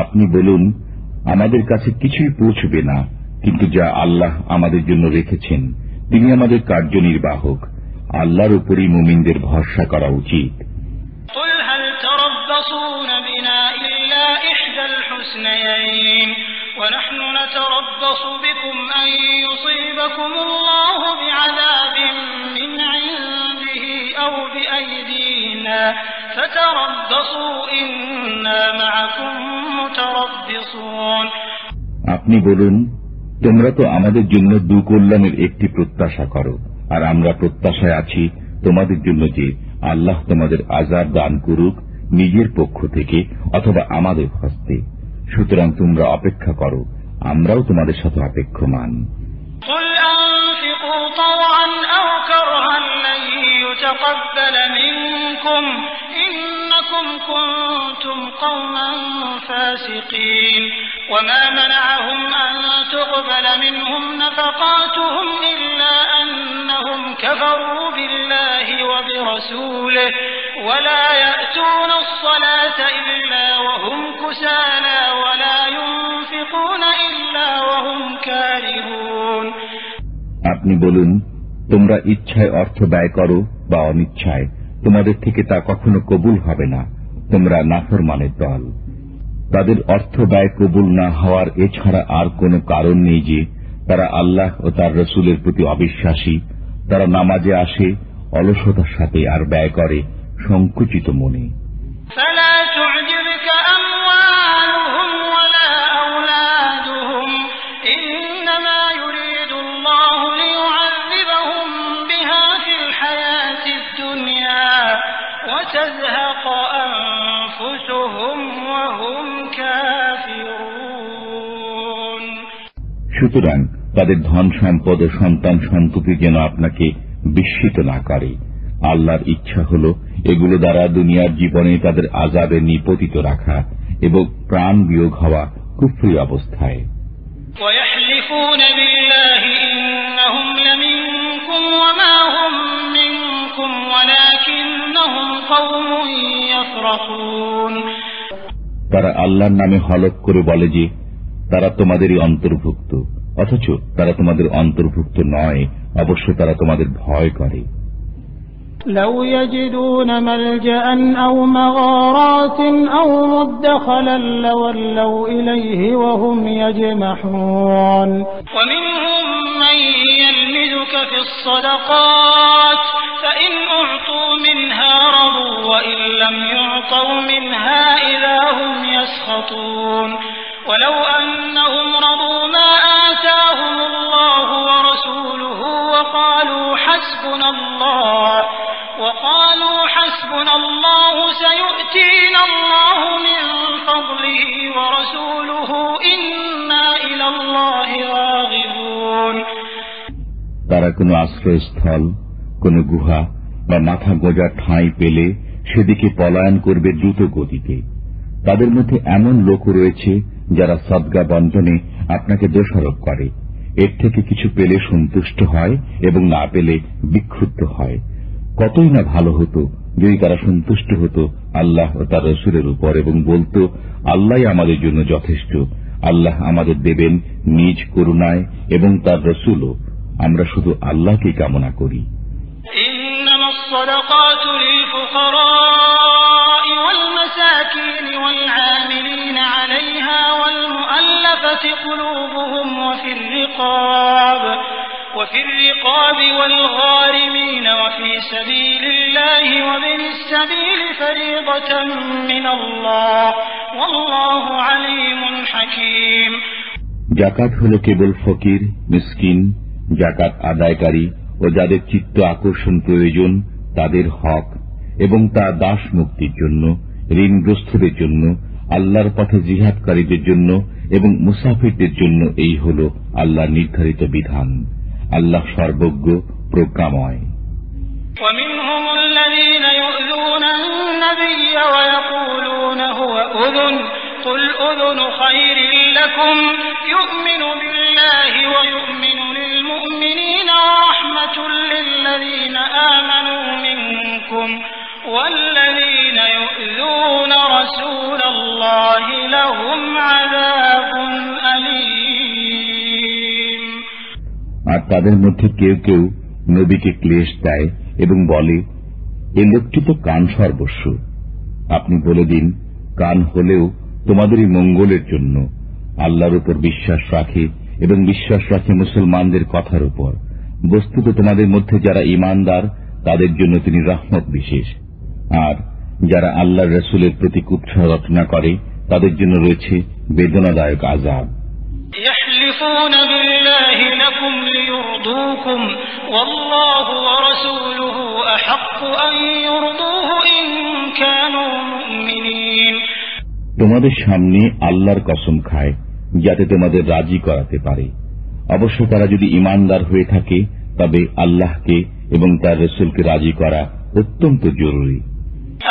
আপনি বলুন, আমাদের কাছে কিছুই পৌঁছবে না, কিন্তু যা আল্লাহ আমাদের জন্য রেখেছেন তিনি আমাদের কার্যনির্বাহক। আল্লাহর উপরই মুমিনদের ভরসা করা উচিত। আপনি বলুন, তোমরা তো আমাদের জন্য দুকল্যাণের একটি প্রত্যাশা করো, আর আমরা প্রত্যাশায় আছি তোমাদের জন্য যে আল্লাহ তোমাদের আযাব দান করুক নিজের পক্ষ থেকে অথবা আমাদের হস্তে। সুতরাং তোমরা অপেক্ষা করো, আমরাও তোমাদের সাথে অপেক্ষমান। وما منعهم أن تقبل منهم نفقاتهم إلا أنهم كفروا بالله وبرسوله ولا يأتون الصلاة إلا وهم كسالى ولا ينفقون إلا وهم كارهون। আপনি বলুন, তোমরা ইচ্ছায় অর্থ ব্যয় করো বা অনিচ্ছায়, তোমাদের থেকে তা কখনো কবুল হবে না। তোমরা নাফরমানের দল। তাদের অর্থ ব্যয় কবুল না হওয়ার এছাড়া আর কোনো কারণ নেই যে তারা আল্লাহ ও তার রসুলের প্রতি অবিশ্বাসী। তারা নামাজে আসে অলসতার সাথে আর ব্যয় করে সংকুচিত মনে। সুতরাং তাদের ধন সম্পদ ও সন্তান সন্ততি যেন আপনাকে বিস্মিত না করে। আল্লাহর ইচ্ছা হল এগুলো দ্বারা দুনিয়ার জীবনে তাদের আযাবে নিপতিত রাখা এবং প্রাণ বিয়োগ হওয়া কুফরি অবস্থায়। তারা আল্লাহর নামে হলফ করে বলে যে তারা তোমাদেরই অন্তর্ভুক্ত, অথচ তারা তোমাদের অন্তর্ভুক্ত নয়, অবশ্য তারা তোমাদের ভয় করে। لو يجدون ملجأ أو مغارات أو مدخلا لولوا إليه وهم يجمحون ومنهم من يلمزك في الصدقات فإن أعطوا منها رضوا وإن لم يعطوا منها إذا هم يسخطون ولو أنهم رضوا ما آتاهم الله ورسوله وقالوا حسبنا الله سيؤتينا الله من فضله ورسوله إنا إلى الله راغبون। তারা কোনো আশ্রয়স্থল, কোনো গুহা বা মাথা গোঁজার ঠাঁই পেলে সেদিকে পলায়ন করবে দ্রুত গতিতে। তাদের মধ্যে এমন লোক রয়েছে যারা সদকা বন্টনে আপনাকে দোষারোপ করে, এর থেকে কিছু পেলে সন্তুষ্ট হয় এবং না পেলে বিক্ষুব্ধ হয়। কতই না ভালো হতো যদি তারা সন্তুষ্ট হতো আল্লাহ ও তার রসুলের উপর এবং বলতো, আল্লাহই আমাদের জন্য যথেষ্ট, আল্লাহ আমাদের দেবেন নিজ করুণায় এবং তার রসুলও, আমরা শুধু আল্লাহকে কামনা করি। وفي الرقاب والغارمين وفي سبيل الله وابن السبيل فريضة من الله والله عليم حكيم। যাকাত হলো কেবল ফকির, মিসকিন, যাকাত আদায়কারী ও যাদের চিত্ত আকর্ষণ প্রয়োজন তাদের হক, এবং তা দাস মুক্তির জন্য, ঋণগ্রস্তদের জন্য, আল্লাহর পথে জিহাদকারীদের জন্য এবং মুসাফিরদের জন্য এই হল আল্লাহর নির্ধারিত বিধান। আল্লাহ সর্বজ্ঞ, প্রজ্ঞাময়। ومنهم الذين يؤذون النبي ويقولون هو أذن قل أذن خير لكم يؤمن بالله ويؤمن للمؤمنين ورحمة للذين آمنوا منكم والذين يؤذون رسول الله لهم عذاب أليم। আর তাদের মধ্যে কেউ কেউ নবীকে ক্লেশ দেয় এবং বলে, এ লোকটি তো কান সর্বস্ব। আপনি বলে দিন, কান হলেও তোমাদেরই মঙ্গলের জন্য। আল্লাহর উপর বিশ্বাস রাখে এবং বিশ্বাস রাখে মুসলমানদের কথার উপর। বস্তুত তোমাদের মধ্যে যারা ঈমানদার তাদের জন্য তিনি রহমত বিশেষ, আর যারা আল্লাহর রাসূলের প্রতি কুৎসা রচনা করে তাদের জন্য রয়েছে বেদনাদায়ক আযাব। يحلفون بالله لكم ليرضوكم والله ورسوله أحق أن يرضوه إن كانوا مؤمنين। তোমাদের সামনে আল্লাহর কসম খায় যাতে তোমাদের রাজি করাতে পারে। অবশ্য তারা যদি ঈমানদার হয়ে থাকে তবে আল্লাহকে এবং তার রাসূলকে রাজি করা অত্যন্ত জরুরি।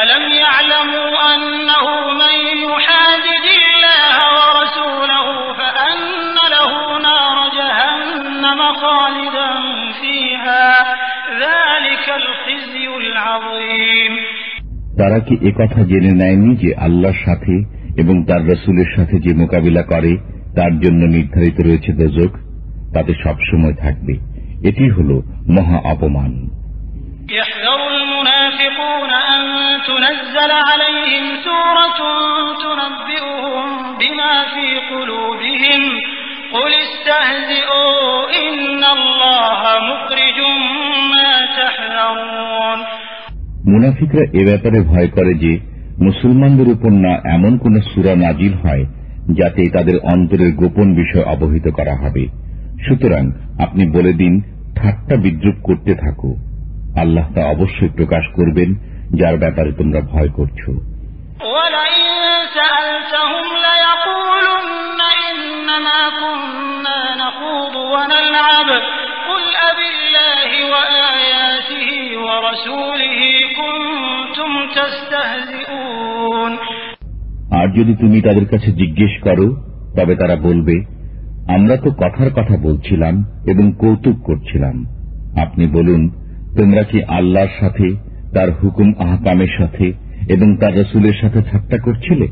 ألم يعلموا أنه من يحادد الله ورسوله فأن له نار جهنم خالدا فيها ذلك الخزي العظيم। তারা কি একথা জেনে নেয়নি যে আল্লাহর সাথে এবং তার রাসূলের সাথে যে মোকাবিলা করে তার জন্য নির্ধারিত রয়েছে দোজখ, তাতে সবসময় থাকবে। এটি হল মহা অপমান। يحذر المنافقون أن تنزل عليهم سورة تنبئهم بما في قلوبهم قل استهزئوا إن الله مخرج ما تحذرون। মুনাফিকরা এ ব্যাপারে ভয় করে যে মুসলমানদের উপর না এমন কোন সূরা নাজিল হয় যাতে তাদের অন্তরের গোপন বিষয় অবহিত করা হবে। সুতরাং আপনি বলে দিন, ঠাট্টা বিদ্রুপ করতে থাকো, আল্লাহ তা অবশ্যই প্রকাশ করবেন যার ব্যাপারে তোমরা ভয় করছো। আর যদি তুমি তাদের কাছে জিজ্ঞেস করো তবে তারা বলবে, আমরা তো কথার কথা বলছিলাম এবং কৌতুক করছিলাম। আপনি বলুন, তোমরা কি আল্লাহর সাথে, তার হুকুম আহকামের সাথে এবং তার রাসূলের সাথে ঠাট্টা করছিলে?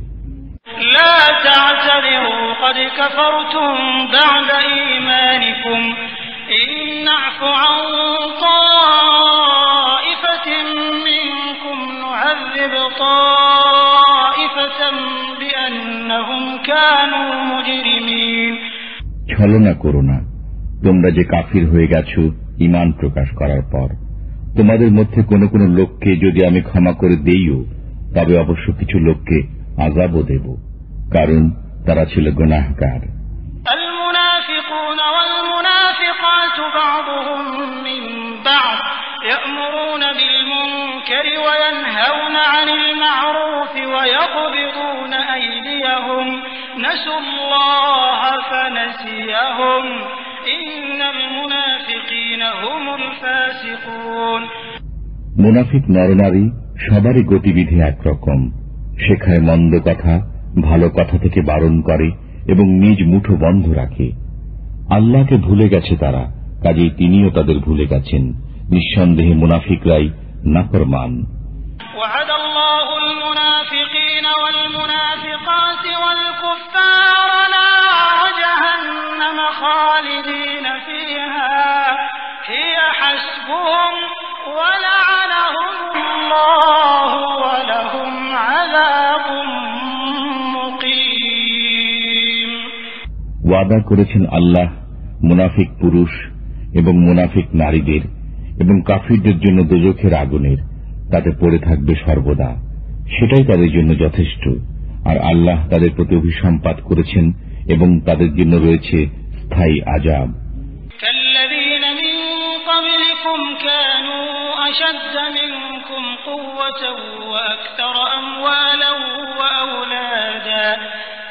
ছলনা করো না, তোমরা যে কাফির হয়ে গেছো ঈমান প্রকাশ করার পর। তোমাদের মধ্যে কোন কোন লোককে যদি আমি ক্ষমা করে দেইও তবে অবশ্য কিছু লোককে আযাবও দেব, কারণ তারা ছিল গুনাহগার। يأمرون بالمنكر وينهون عن المعروف ويقبضون أيديهم نسوا الله فنسيهم إن المنافقين هم الفاسقون। মুনাফিক নরনারী সবারই গতিবিধি একরকম, শেখায় মন্দ কথা, ভালো কথা থেকে বারণ করে এবং নিজ মুঠো বন্ধ রাখে। আল্লাহকে ভুলে গেছে তারা, কাজেই তিনিও তাদের ভুলে গেছেন। নিঃসন্দেহে মুনাফিকরাই নাফরমান। وعد الله المنافقين والمنافقات والكفار نار جهنم خالدين فيها هي حسبهم ولعنهم الله ولهم عذاب مقيم। ওয়াদা করেছেন আল্লাহ মুনাফিক পুরুষ এবং মুনাফিক নারীদের এবং কাফিরদের জন্য দোজখের আগুনের, তাতে পড়ে থাকবে সর্বদা, সেটাই তাদের জন্য যথেষ্ট। আর আল্লাহ তাদের প্রতি অভিসম্পাত করেছেন এবং তাদের জন্য রয়েছে স্থায়ী আযাব। كالذين من قبلكم كانوا أشد منكم قوة وأكثر أموالا وأولادا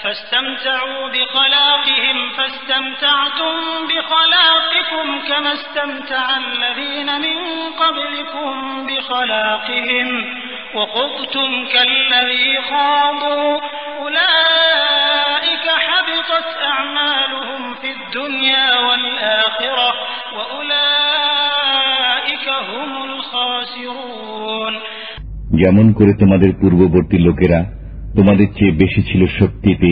فاستمتعوا بخلاقهم فاستمتعتم بخلاقكم كما استمتع الذين من قبلكم بخلاقهم وخضتم كالذي خاضوا أولئك حبطت أعمالهم في الدنيا والآخرة وأولئك هم الخاسرون। যেমন করে তোমাদের পূর্ববর্তী লোকেরা তোমাদের চেয়ে বেশি ছিল শক্তিতে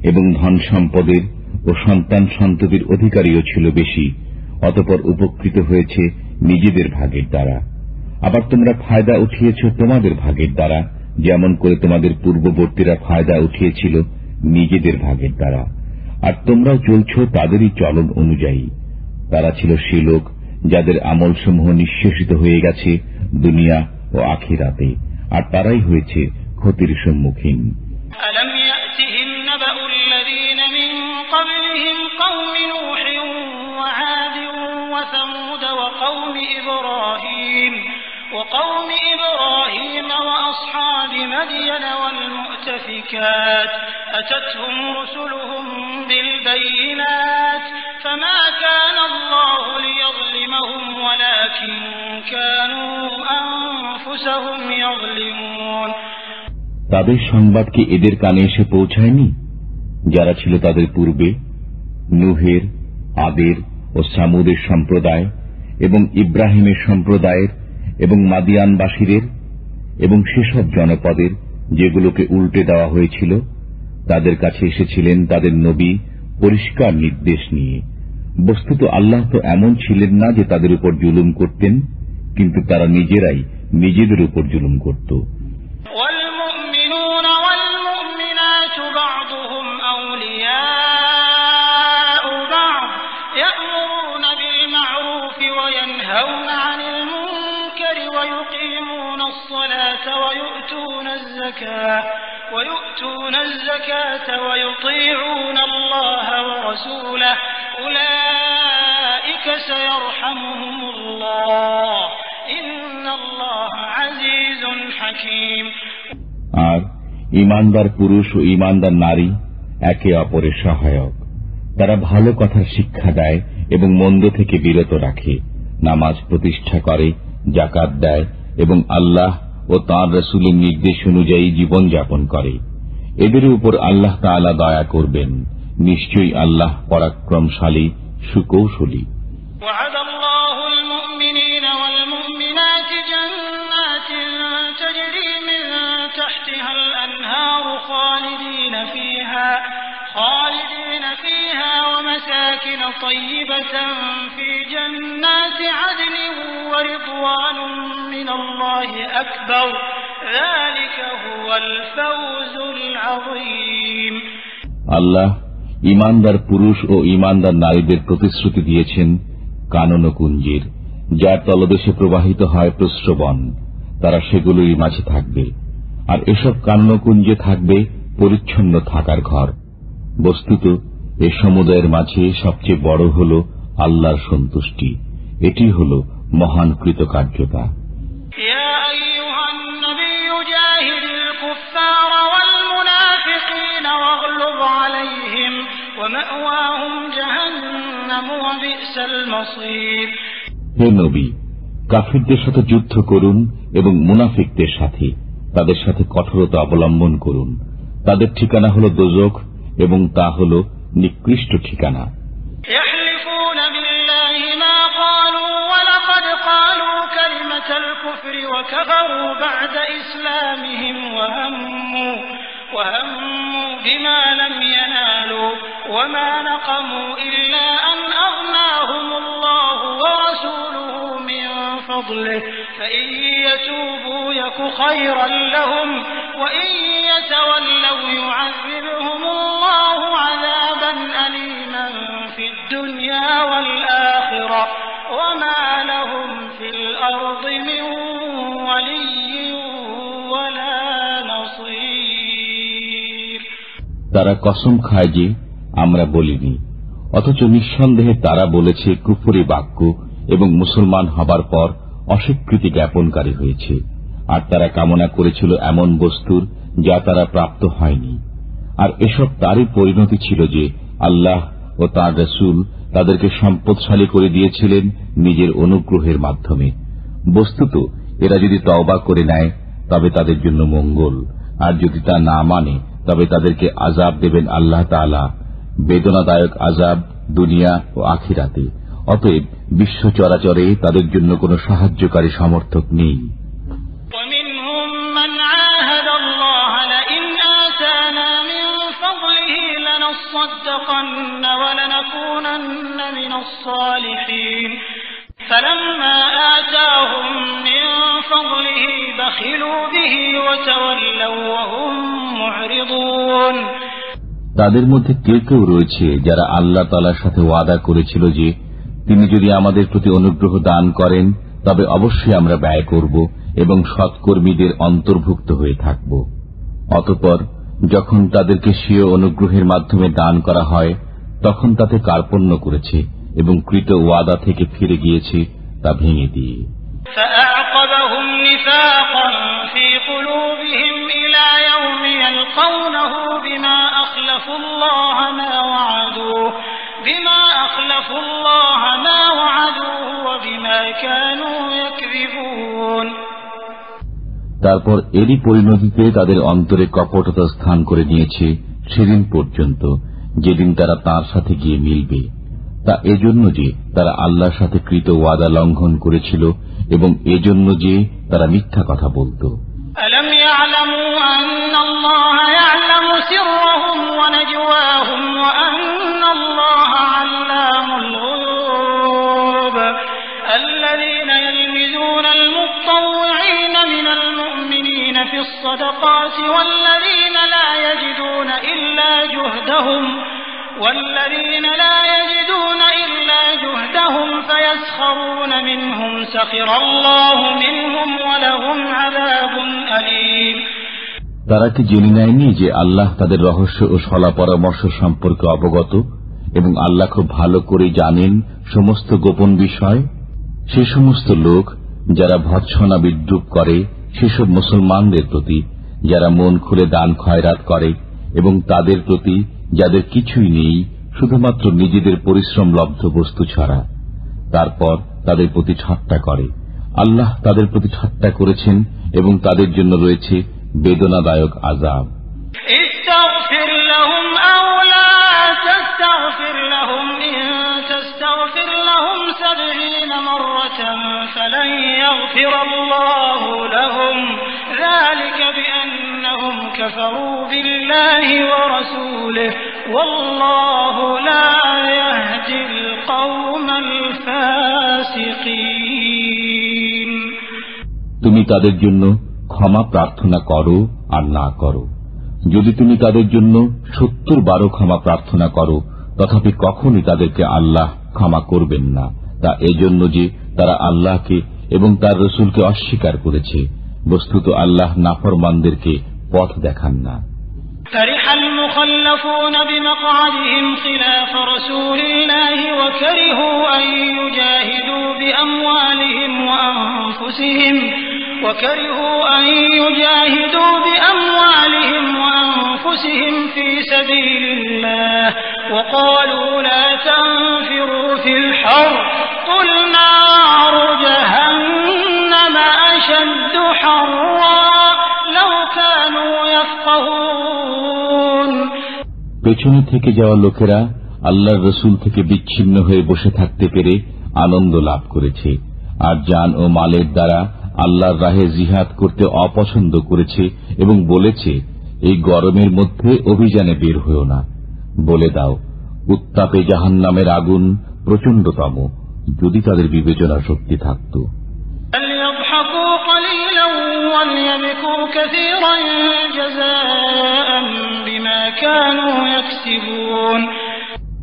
এবং ধন সম্পদের ও সন্তান সন্ততির অধিকারীও ছিল বেশি, অতঃপর উপকৃত হয়েছে নিজেদের ভাগের দ্বারা। আবার তোমরা ফায়দা উঠিয়েছ তোমাদের ভাগের দ্বারা, যেমন করে তোমাদের পূর্ববর্তীরা ফায়দা উঠিয়েছিল নিজেদের ভাগের দ্বারা। আর তোমরাও চলছ তাদেরই চলন অনুযায়ী। তারা ছিল সে লোক যাদের আমলসমূহ নিঃশেষিত হয়ে গেছে দুনিয়া ও আখিরাতে, আর তারাই হয়েছে ক্ষতির সম্মুখীন। ألم يأتهم نبأ الذين من قبلهم قوم وقوم إبراهيم وأصحاب مدين والمؤتفكات أتتهم رسلهم بالبينات فما كان الله ليظلمهم ولكن كانوا أنفسهم يظلمون তাদের সংবাদ কি এদের কানে এসে পৌঁছায়নি যারা ছিল তাদের পূর্বে, নূহের, আদের ও সামুদের সম্প্রদায় এবং ইব্রাহিমের সম্প্রদায়ের এবং মাদিয়ানবাসীদের এবং সেসব জনপদের যেগুলোকে উল্টে দেওয়া হয়েছিল? তাদের কাছে এসেছিলেন তাদের নবী পরিষ্কার নির্দেশ নিয়ে। বস্তুত আল্লাহ তো এমন ছিলেন না যে তাদের উপর জুলুম করতেন, কিন্তু তারা নিজেরাই নিজেদের উপর জুলুম করত। ويؤتون الزكاة ويطيعون الله ورسوله أولئك سيرحمهم الله إن الله عزيز حكيم। আর ঈমানদার পুরুষ ও ঈমানদার নারী একে অপরের সহায়ক। তারা ভালো কথার শিক্ষা দেয় এবং মন্দ থেকে বিরত রাখে, নামাজ প্রতিষ্ঠা করে, যাকাত দেয় এবং আল্লাহ ও তাঁর রাসূলের নির্দেশ অনুযায়ী জীবন যাপন করে। এদের উপর আল্লাহ তাআলা দয়া করবেন। নিশ্চয়ই আল্লাহ পরাক্রমশালী, সুকৌশলী। وعد الله المؤمنين والمؤمنات جنات تجري من تحتها الأنهار خالدين فيها ومساكن طيبة في جنات عدن ورضوان من الله أكبر ذلك هو الفوز العظيم। আল্লাহ ঈমানদার পুরুষ ও ঈমানদার নারীদের প্রতিশ্রুতি দিয়েছেন কাননকুঞ্জের, যার তলদেশে প্রবাহিত হয় প্রস্রবণ। তারা সেগুলোরই মাঝে থাকবে, আর এসব কাননকুঞ্জে থাকবে পরিচ্ছন্ন থাকার ঘর। বস্তুত এ সমুদায়ের মাঝে সবচেয়ে বড় হল আল্লাহর সন্তুষ্টি। এটি হল মহান কৃতকার্যতা। হে নবী, কাফিরদের সাথে যুদ্ধ করুন এবং মুনাফিকদের সাথে তাদের সাথে কঠোরতা অবলম্বন করুন। তাদের ঠিকানা হল দোজখ এবং তা হল নিকৃষ্ট ঠিকানা। وهموا بما لم ينالوا وما نقموا إلا أن أغناهم الله ورسوله من فضله فإن يتوبوا يك خيرا لهم وإن يتولوا يعذبهم الله عذابا أليما في الدنيا والآخرة وما لهم في الأرض من ولي ولا نصير। তারা কসম খায় যে আমরা বলিনি, অথচ নিঃসন্দেহে তারা বলেছে কুফরি বাক্য এবং মুসলমান হবার পর অস্বীকৃতি জ্ঞাপনকারী হয়েছে। আর তারা কামনা করেছিল এমন বস্তুর যা তারা প্রাপ্ত হয়নি। আর এসব তারই পরিণতি ছিল যে আল্লাহ ও তাঁর রাসূল তাদেরকে সম্পদশালী করে দিয়েছিলেন নিজের অনুগ্রহের মাধ্যমে। বস্তুত এরা যদি তওবা করে নেয় তবে তাদের জন্য মঙ্গল, আর যদি তা না মানে তবে তাদেরকে আযাব দেবেন আল্লাহ তাআলা, বেদনাদায়ক আযাব দুনিয়া ও আখিরাতে। অতএব বিশ্ব চরাচরে তাদের জন্য কোনো সাহায্যকারী সমর্থক নেই। فلما آتاهم من فضله بخلوا به وتولوا وهم معرضون। তাদের মধ্যে কেউ কেউ রয়েছে যারা আল্লাহ তাআলার সাথে ওয়াদা করেছিল যে তিনি যদি আমাদের প্রতি অনুগ্রহ দান করেন তবে অবশ্যই আমরা ব্যয় করব এবং সৎকর্মীদের অন্তর্ভুক্ত হয়ে থাকব। অতঃপর যখন তাদেরকে স্বীয় অনুগ্রহের মাধ্যমে দান করা হয় তখন তাতে কার্পণ্য করেছে এবং কৃত ওয়াদা থেকে ফিরে গিয়েছে তা ভেঙে দিয়ে। فأعقبهم نفاقا في قلوبهم إلى يوم يلقونه بما أخلفوا الله ما وعدوه وبما كانوا يكذبون। তারপর এরই পরিণতিতে তাদের অন্তরে কপটতা স্থান করে নিয়েছে সেদিন পর্যন্ত যেদিন তারা তাঁর সাথে গিয়ে মিলবে। তা এজন্য যে তারা আল্লাহর সাথে কৃত ওয়াদা লঙ্ঘন করেছিল এবং এজন্য যে তারা মিথ্যা কথা বলত। ألم يعلموا أن الله يعلم سرهم ونجواهم وأن الله علام الغيوب الذين يلمزون المتطوعين من المؤمنين في الصدقات والذين لا يجدون إلا جهدهم فيسخرون منهم سخر الله منهم ولهم عذاب أليم। তারা কি জেনে নেয়নি যে আল্লাহ তাদের রহস্য ও সলা পরামর্শ সম্পর্কে অবগত এবং আল্লাহ খুব ভালো করে জানেন সমস্ত গোপন বিষয়? সে সমস্ত লোক যারা ভৎসনা বিদ্রুপ করে সেসব মুসলমানদের প্রতি যারা মন খুলে দান খয়রাত করে এবং তাদের প্রতি যাদের কিছুই নেই শুধুমাত্র নিজেদের পরিশ্রম লব্ধ বস্তু ছাড়া, তারপর তাদের প্রতি ঠাট্টা করে। আল্লাহ তাদের প্রতি ঠাট্টা করেছেন এবং তাদের জন্য রয়েছে বেদনাদায়ক আযাব। ইস্তাগফির লাহুম আও লা তাস্তাগফির লাহুম ইন তাস্তাগফির লাহুম 70 মাররাতান ফালান ইয়াগফিরাল্লাহু লাহুম যালিকা বিআন্নাহুম কাফারু বিল্লাহি ওয়া রাসূলিহি ওয়াল্লাহু লা ইয়াহদিল কওমাল ফাসিকিন। তুমি তাদের জন্য ক্ষমা প্রার্থনা করো আর না করো। যদি তুমি তাদের জন্য 70 বার ক্ষমা প্রার্থনা করো তথাপি কখনই তাদেরকে আল্লাহ ক্ষমা করবেন না। তা এজন্য যে তারা আল্লাহকে এবং তার রসুলকে অস্বীকার করেছে। বস্তুত আল্লাহ নাফরমানদেরকে পথ দেখান না। فرح المخلفون بمقعدهم خلاف رسول الله وكرهوا أن يجاهدوا بأموالهم وأنفسهم في سبيل الله وقالوا لا تنفروا في الحر قل نار جهنم أشد حرا لو كانوا يفقهون। পেছনে থেকে যাওয়া লোকেরা আল্লাহর রসুল থেকে বিচ্ছিন্ন হয়ে বসে থাকতে পেরে আনন্দ লাভ করেছে আর জান ও মালের দ্বারা আল্লাহর রাহে জিহাদ করতে অপছন্দ করেছে এবং বলেছে এই গরমের মধ্যে অভিযানে বের হয়েও না। বলে দাও উত্তাপে জাহান্নামের আগুন প্রচণ্ডতম, যদি তাদের বিবেচনা শক্তি থাকত।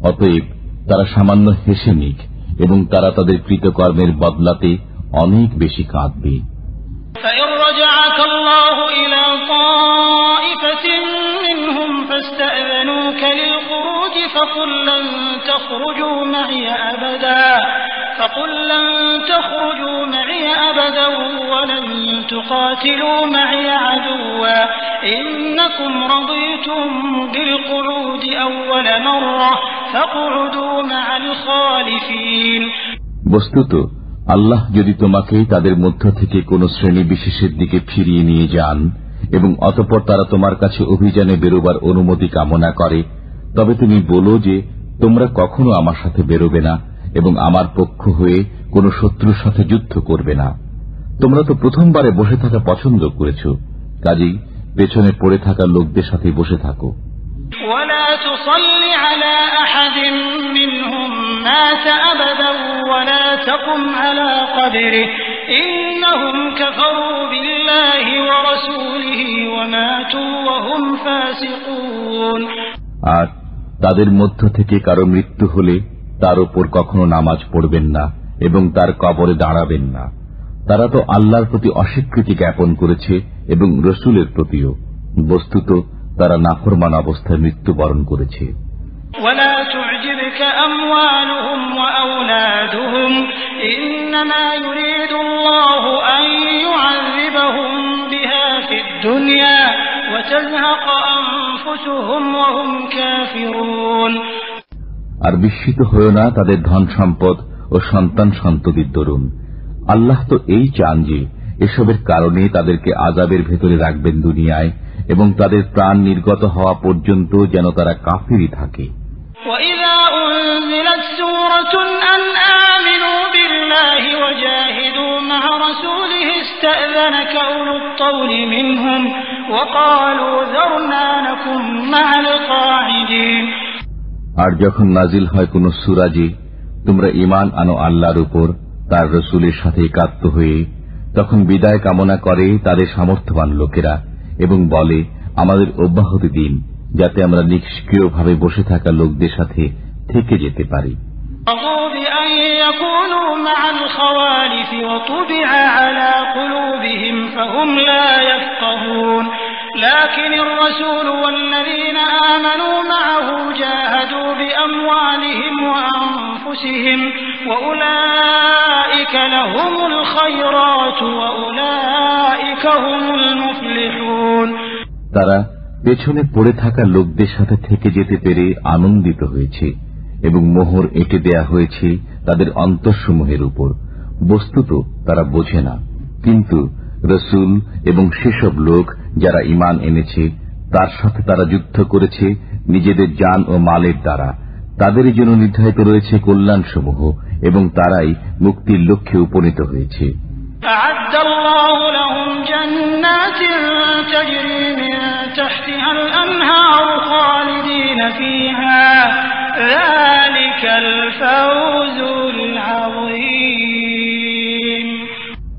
অতএব তারা সামান্য হেসে নিক এবং তারা তাদের কৃতকর্মের বদলাতে অনেক বেশি কাঁদবে। فإن رجعك الله إلى طائفة منهم فاستأذنوك للخروج فقل لن تخرجوا معي أبدا ولن تقاتلوا معي عدوا إنكم رضيتم بالقعود أول مرة فاقعدوا مع الخالفين। বস্তুত আল্লাহ যদি তোমাকে তাদের মধ্য থেকে কোন শ্রেণী বিশেষের দিকে ফিরিয়ে নিয়ে যান এবং অতঃপর তারা তোমার কাছে অভিযানে বেরোবার অনুমতি কামনা করে, তবে তুমি বলো যে তোমরা কখনো আমার সাথে বেরোবে না এবং আমার পক্ষ হয়ে কোন শত্রুর সাথে যুদ্ধ করবে না। তোমরা তো প্রথমবারে বসে থাকা পছন্দ করেছ, কাজেই পেছনে পড়ে থাকা লোকদের সাথে বসে থাকো। ولا تصل على أحد منهم مات أبدا ولا تقم على قبره إنهم كفروا بالله ورسوله وماتوا وهم فاسقون। আর তাদের মধ্য থেকে কারো মৃত্যু হলে তার উপর কখনো নামাজ পড়বেন না এবং তার কবরে দাঁড়াবেন না। তারা তো আল্লাহর প্রতি অস্বীকৃতি জ্ঞাপন করেছে এবং রসুলের প্রতিও। বস্তুত তারা নাফরমান অবস্থায় মৃত্যুবরণ করেছে। ولا تعجبك أموالهم وأولادهم إنما يريد الله أن يعذبهم بها في الدنيا وتزهق أنفسهم وهم كافرون। আর বিস্মিত হয়ো না তাদের ধন সম্পদ ও সন্তান সন্ততির দরুন। আল্লাহ তো এই চান যে এসবের কারণে তাদেরকে আযাবের ভেতরে রাখবেন দুনিয়ায় এবং তাদের প্রাণ নির্গত হওয়া পর্যন্ত যেন তারা কাফিরই থাকে। وَإِذَا أُنزِلَتْ سُورَةٌ أَنْ آمِنُوا بِاللَّهِ وَجَاهِدُوا مَعَ رَسُولِهِ اسْتَأْذَنَكَ أُولُو الطَّوْلِ مِنْهُمْ وَقَالُوا ذَرْنَا نَكُن مَّعَ الْقَاعِدِينَ। আর যখন নাজিল হয় কোন সূরা যে তোমরা ঈমান আনো আল্লাহর উপর তার রাসূলের সাথে একাত্ম হয়ে, তখন বিদায় কামনা করে তাদের সামর্থ্যবান লোকেরা এবং বলে আমাদের অব্যাহতি দিন যাতে আমরা নিষ্ক্রিয়ভাবে বসে থাকা লোকদের সাথে থেকে যেতে পারি। لكن الرسول والذين آمنوا معه جاهدوا بأموالهم وأنفسهم وأولئك لهم الخيرات وأولئك هم المفلحون। তারা পেছনে পড়ে থাকা লোকদের সাথে থেকে যেতে পেরে আনন্দিত হয়েছে এবং মোহর এঁটে দেয়া হয়েছে তাদের অন্তরসমূহের উপর। বস্তুত তারা বোঝে না, কিন্তু রসুল এবং সেসব লোক যারা ঈমান এনেছে তার সাথে তারা যুদ্ধ করেছে নিজেদের জান ও মালের দ্বারা, তাদেরই জন্য নির্ধারিত রয়েছে কল্যাণসমূহ এবং তারাই মুক্তির লক্ষ্যে উপনীত হয়েছে। أعد الله لهم جنات تجري من تحتها الأنهار خالدين فيها ذلك الفوز العظيم।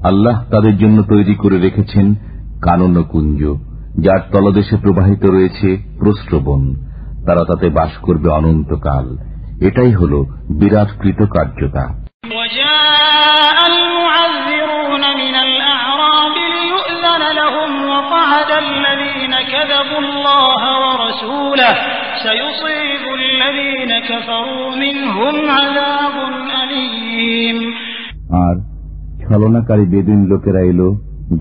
আল্লাহ তাদের জন্য তৈরি করে রেখেছেন কানন কুঞ্জ, যার তলদেশে প্রবাহিত রয়েছে প্রস্রবণ, তারা তাতে বাস করবে অনন্তকাল। এটাই হল বিরাট কৃতকার্যতা। الذين كذبوا الله ورسوله سيصيب الذين كفروا منهم عذاب أليم। আর ছলনাকারী বেদুইন লোকেরা এলো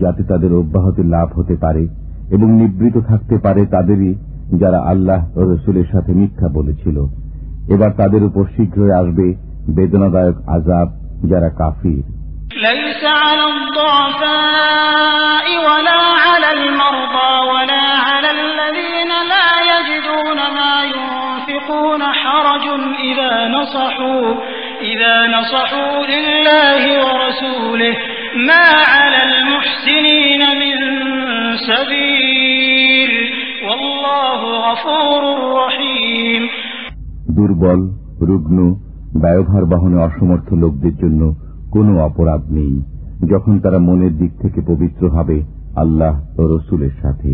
যাতে তাদের অব্যাহতি লাভ হতে পারে এবং নিবৃত থাকতে পারে তাদেরই যারা আল্লাহ ও রাসূলের সাথে মিথ্যা বলেছিল। এবার তাদের উপর শীঘ্রই আসবে বেদনাদায়ক আযাব যারা কাফির। ليس على الضعفاء ولا على المرضى ولا على الذين لا يجدون ما ينفقون حرج إذا نصحوا لله ورسوله ما على المحسنين من سبيل والله غفور رحيم। দুর্বল, রুগ্ন, ব্যয়ভার বহনে অসমর্থ লোকদের জন্য কোনো অপরাধ নেই যখন তারা মনের দিক থেকে পবিত্র হবে আল্লাহ ও রসুলের সাথে।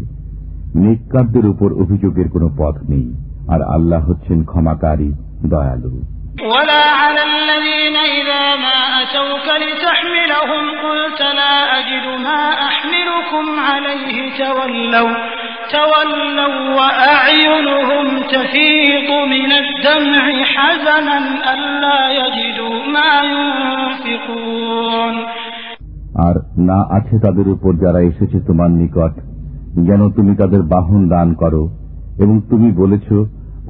নেককারদের উপর অভিযোগের কোনো পথ নেই, আর আল্লাহ হচ্ছেন ক্ষমাকারী, দয়ালু। ولا على الذين إذا ما أتوك لتحملهم قلت لا أجد ما أحملكم عليه تولوا وأعينهم تفيض من الدمع حزنا ألا يجدوا ما ينفقون। আর না আছে তাদের উপর যারা এসেছে তোমার নিকট যেন তুমি তাদের বাহন দান করো, এবং তুমি বলেছ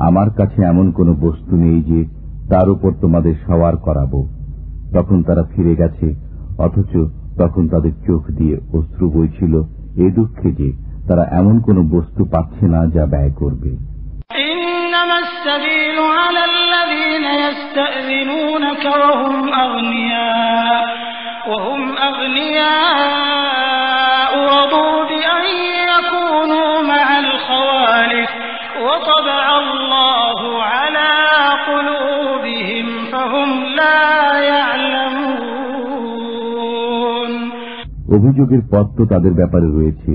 আমার কাছে এমন কোন বস্তু নেই যে তার উপর তোমাদের সওয়ার করাবো। তখন তারা ফিরে গেছে, অথচ তখন তাদের চোখ দিয়ে অশ্রু বইছিল এ দুঃখে যে তারা এমন কোন বস্তু পাচ্ছে না যা ব্যয় করবে। إنما السبيل على الذين يستأذنونك وهم أغنياء رضوا بأن يكونوا مع الخوالف وطبع الله على قلوبهم فهم لا يعلمون। অভিযোগের পথ তো তাদের ব্যাপারে রয়েছে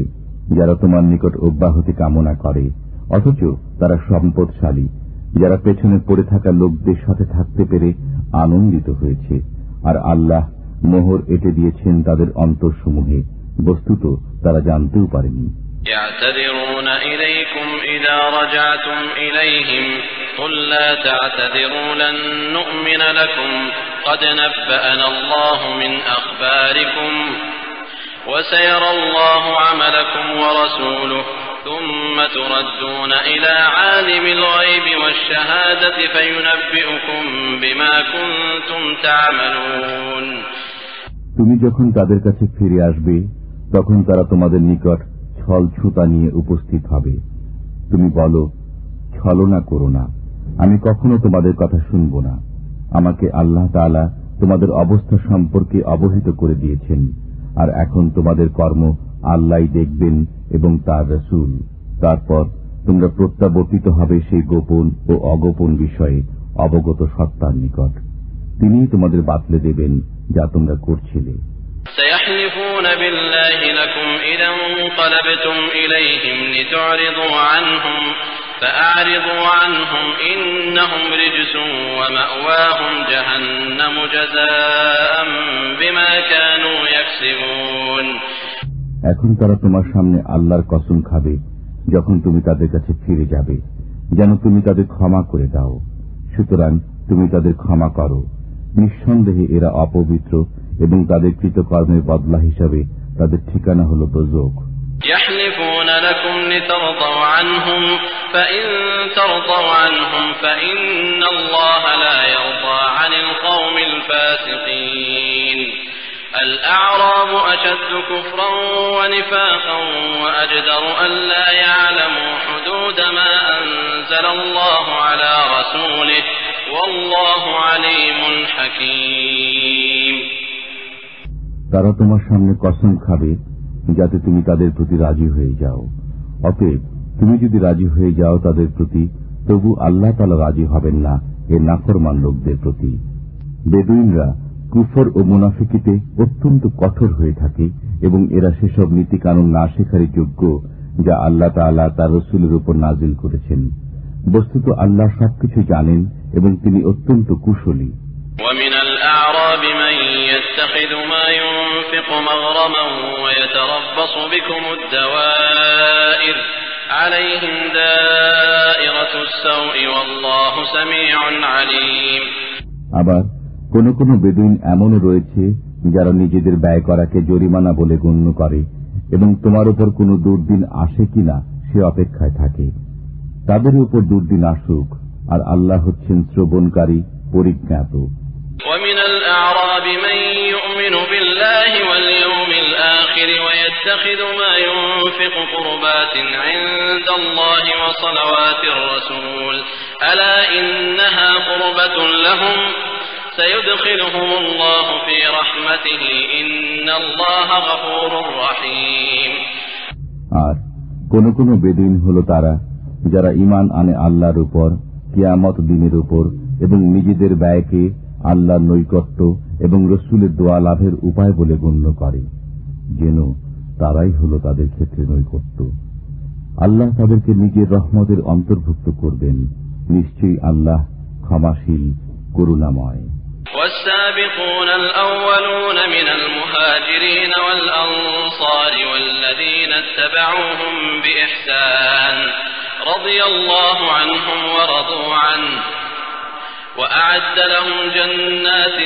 যারা তোমার নিকট অব্যাহতি কামনা করে, অথচ তারা সম্পদশালী, যারা পেছনে পড়ে থাকা লোকদের সাথে থাকতে পেরে আনন্দিত হয়েছে, আর আল্লাহ মোহর এঁটে দিয়েছেন তাদের অন্তরসমূহে, বস্তুত তারা জানতেও পারেনি। يعتذرون إليكم إذا رجعتم إليهم قل لا تعتذروا لن نؤمن لكم قد نبأنا الله من أخباركم وسيرى الله عملكم ورسوله ثم تردون إلى عالم الغيب والشهادة فينبئكم بما كنتم تعملون তুমি যখন তাদের কাছে ফিরে আসবে তখন তারা তোমাদের নিকট ছল ছুতা নিয়ে উপস্থিত হবে। তুমি বলো, ছলনা করো না, আমি কখনো তোমাদের কথা শুনব না। আমাকে আল্লাহ তাআলা তোমাদের অবস্থা সম্পর্কে অবহিত করে দিয়েছেন, আর এখন তোমাদের কর্ম আল্লাহই দেখবেন এবং তার রাসূল। তারপর তোমরা প্রত্যাবর্তিত হবে সেই গোপন ও অগোপন বিষয়ে অবগত সত্তার নিকট। তিনিই তোমাদের বাতলে দেবেন যা তোমরা করছিলে। سيحلفون بالله لكم إذا انقلبتم إليهم لتعرضوا عنهم فأعرضوا عنهم إنهم رجس ومأواهم جهنم جزاء بما كانوا يكسبون এখন তারা তোমার সামনে আল্লাহর কসম খাবে যখন তুমি তাদের কাছে ফিরে যাবে, যেন তুমি তাদের ক্ষমা করে দাও। সুতরাং তুমি তাদের ক্ষমা করো। নিঃসন্দেহে এরা অপবিত্র এবং তাদের কৃতকর্মের বদলা হিসাবে তাদের ঠিকানা হল দোজখ। يحلفون لكم لترضوا عنهم فإن ترضوا عنهم فإن الله لا يرضى عن القوم الفاسقين الأعراب أشد كفرا ونفاقا وأجدر أن لا يعلموا حدود ما أنزل الله على رسوله والله عليم حكيم তারা তোমার সামনে কসম খাবে যাতে তুমি তাদের প্রতি রাজি হয়ে যাও। অতএব তুমি যদি রাজি হয়ে যাও তাদের প্রতি, তবু আল্লাহ তাআলা রাজি হবেন না এ নাফরমান লোকদের প্রতি। বেদুইনরা কুফর ও মুনাফিকিতে অত্যন্ত কঠোর হয়ে থাকে এবং এরা সেসব নীতি কানুন না শেখারই যোগ্য যা আল্লাহ তাআলা তার রাসূলের উপর নাজিল করেছেন। বস্তুত আল্লাহ সবকিছু জানেন এবং তিনি অত্যন্ত কুশলী। ومن الأعراب من يتخذ ما ينفق مغرما ويتربص بكم الدوائر عليهم دائرة السوء والله سميع عليم আবার কোন কোন বেদুইন এমনও রয়েছে যারা নিজেদের ব্যয় করাকে জরিমানা বলে গণ্য করে এবং তোমার উপর কোনো দুর্দিন আসে কিনা সে অপেক্ষায় থাকে। তাদের উপর দুর্দিন আসুক, আর আল্লাহ হচ্ছেন শ্রবণকারী, পরিজ্ঞাত। ومن الأعراب من يؤمن بالله واليوم الآخر ويتخذ ما ينفق قربات عند الله وصلوات الرسول ألا إنها قربة لهم سيدخلهم الله في رحمته إن الله غفور رحيم আর কোন কোন বেদুইন হলো তারা যারা ঈমান আনে আল্লাহর উপর, কিয়ামত দিনের উপর এবং নিজেদের ব্যয়কে আল্লাহর নৈকট্য এবং রাসূলের দোয়া লাভের উপায় বলে গণ্য করে, যেন তারাই হলো তাদের ক্ষেত্রে নৈকট্য। আল্লাহ তাদেরকে নিজের রহমতের অন্তর্ভুক্ত করবেন। নিশ্চয়ই আল্লাহ ক্ষমাশীল, করুণাময়। والسابقون الأولون من المهاجرين والأنصار والذين اتبعوهم بإحسان رضي الله عنهم ورضوا عنه وأعد لهم جنات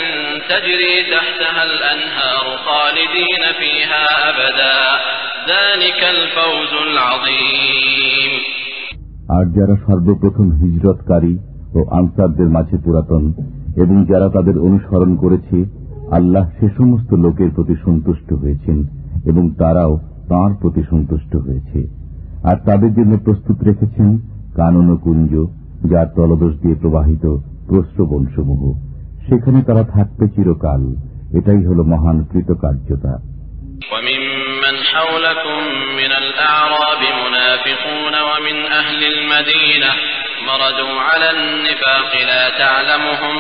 تجري تحتها الأنهار خالدين فيها أبدا ذلك الفوز العظيم আর যারা সর্বপ্রথম হিজরতকারী ও আনসারদের মাঝে পুরাতন এবং যারা তাদের অনুসরণ করেছে, আল্লাহ সে সমস্ত লোকের প্রতি সন্তুষ্ট হয়েছেন এবং তারাও তাঁর প্রতি সন্তুষ্ট হয়েছে। আর তাদের জন্য প্রস্তুত রেখেছেন কানন কুঞ্জ, যার তলদেশ দিয়ে প্রবাহিত প্রস্রবণসমূহ। সেখানে তারা থাকবে চিরকাল। এটাই হল মহান কৃতকার্যতা। وممن حولكم من الأعراب منافقون ومن أهل المدينة مردوا على النفاق لا تعلمهم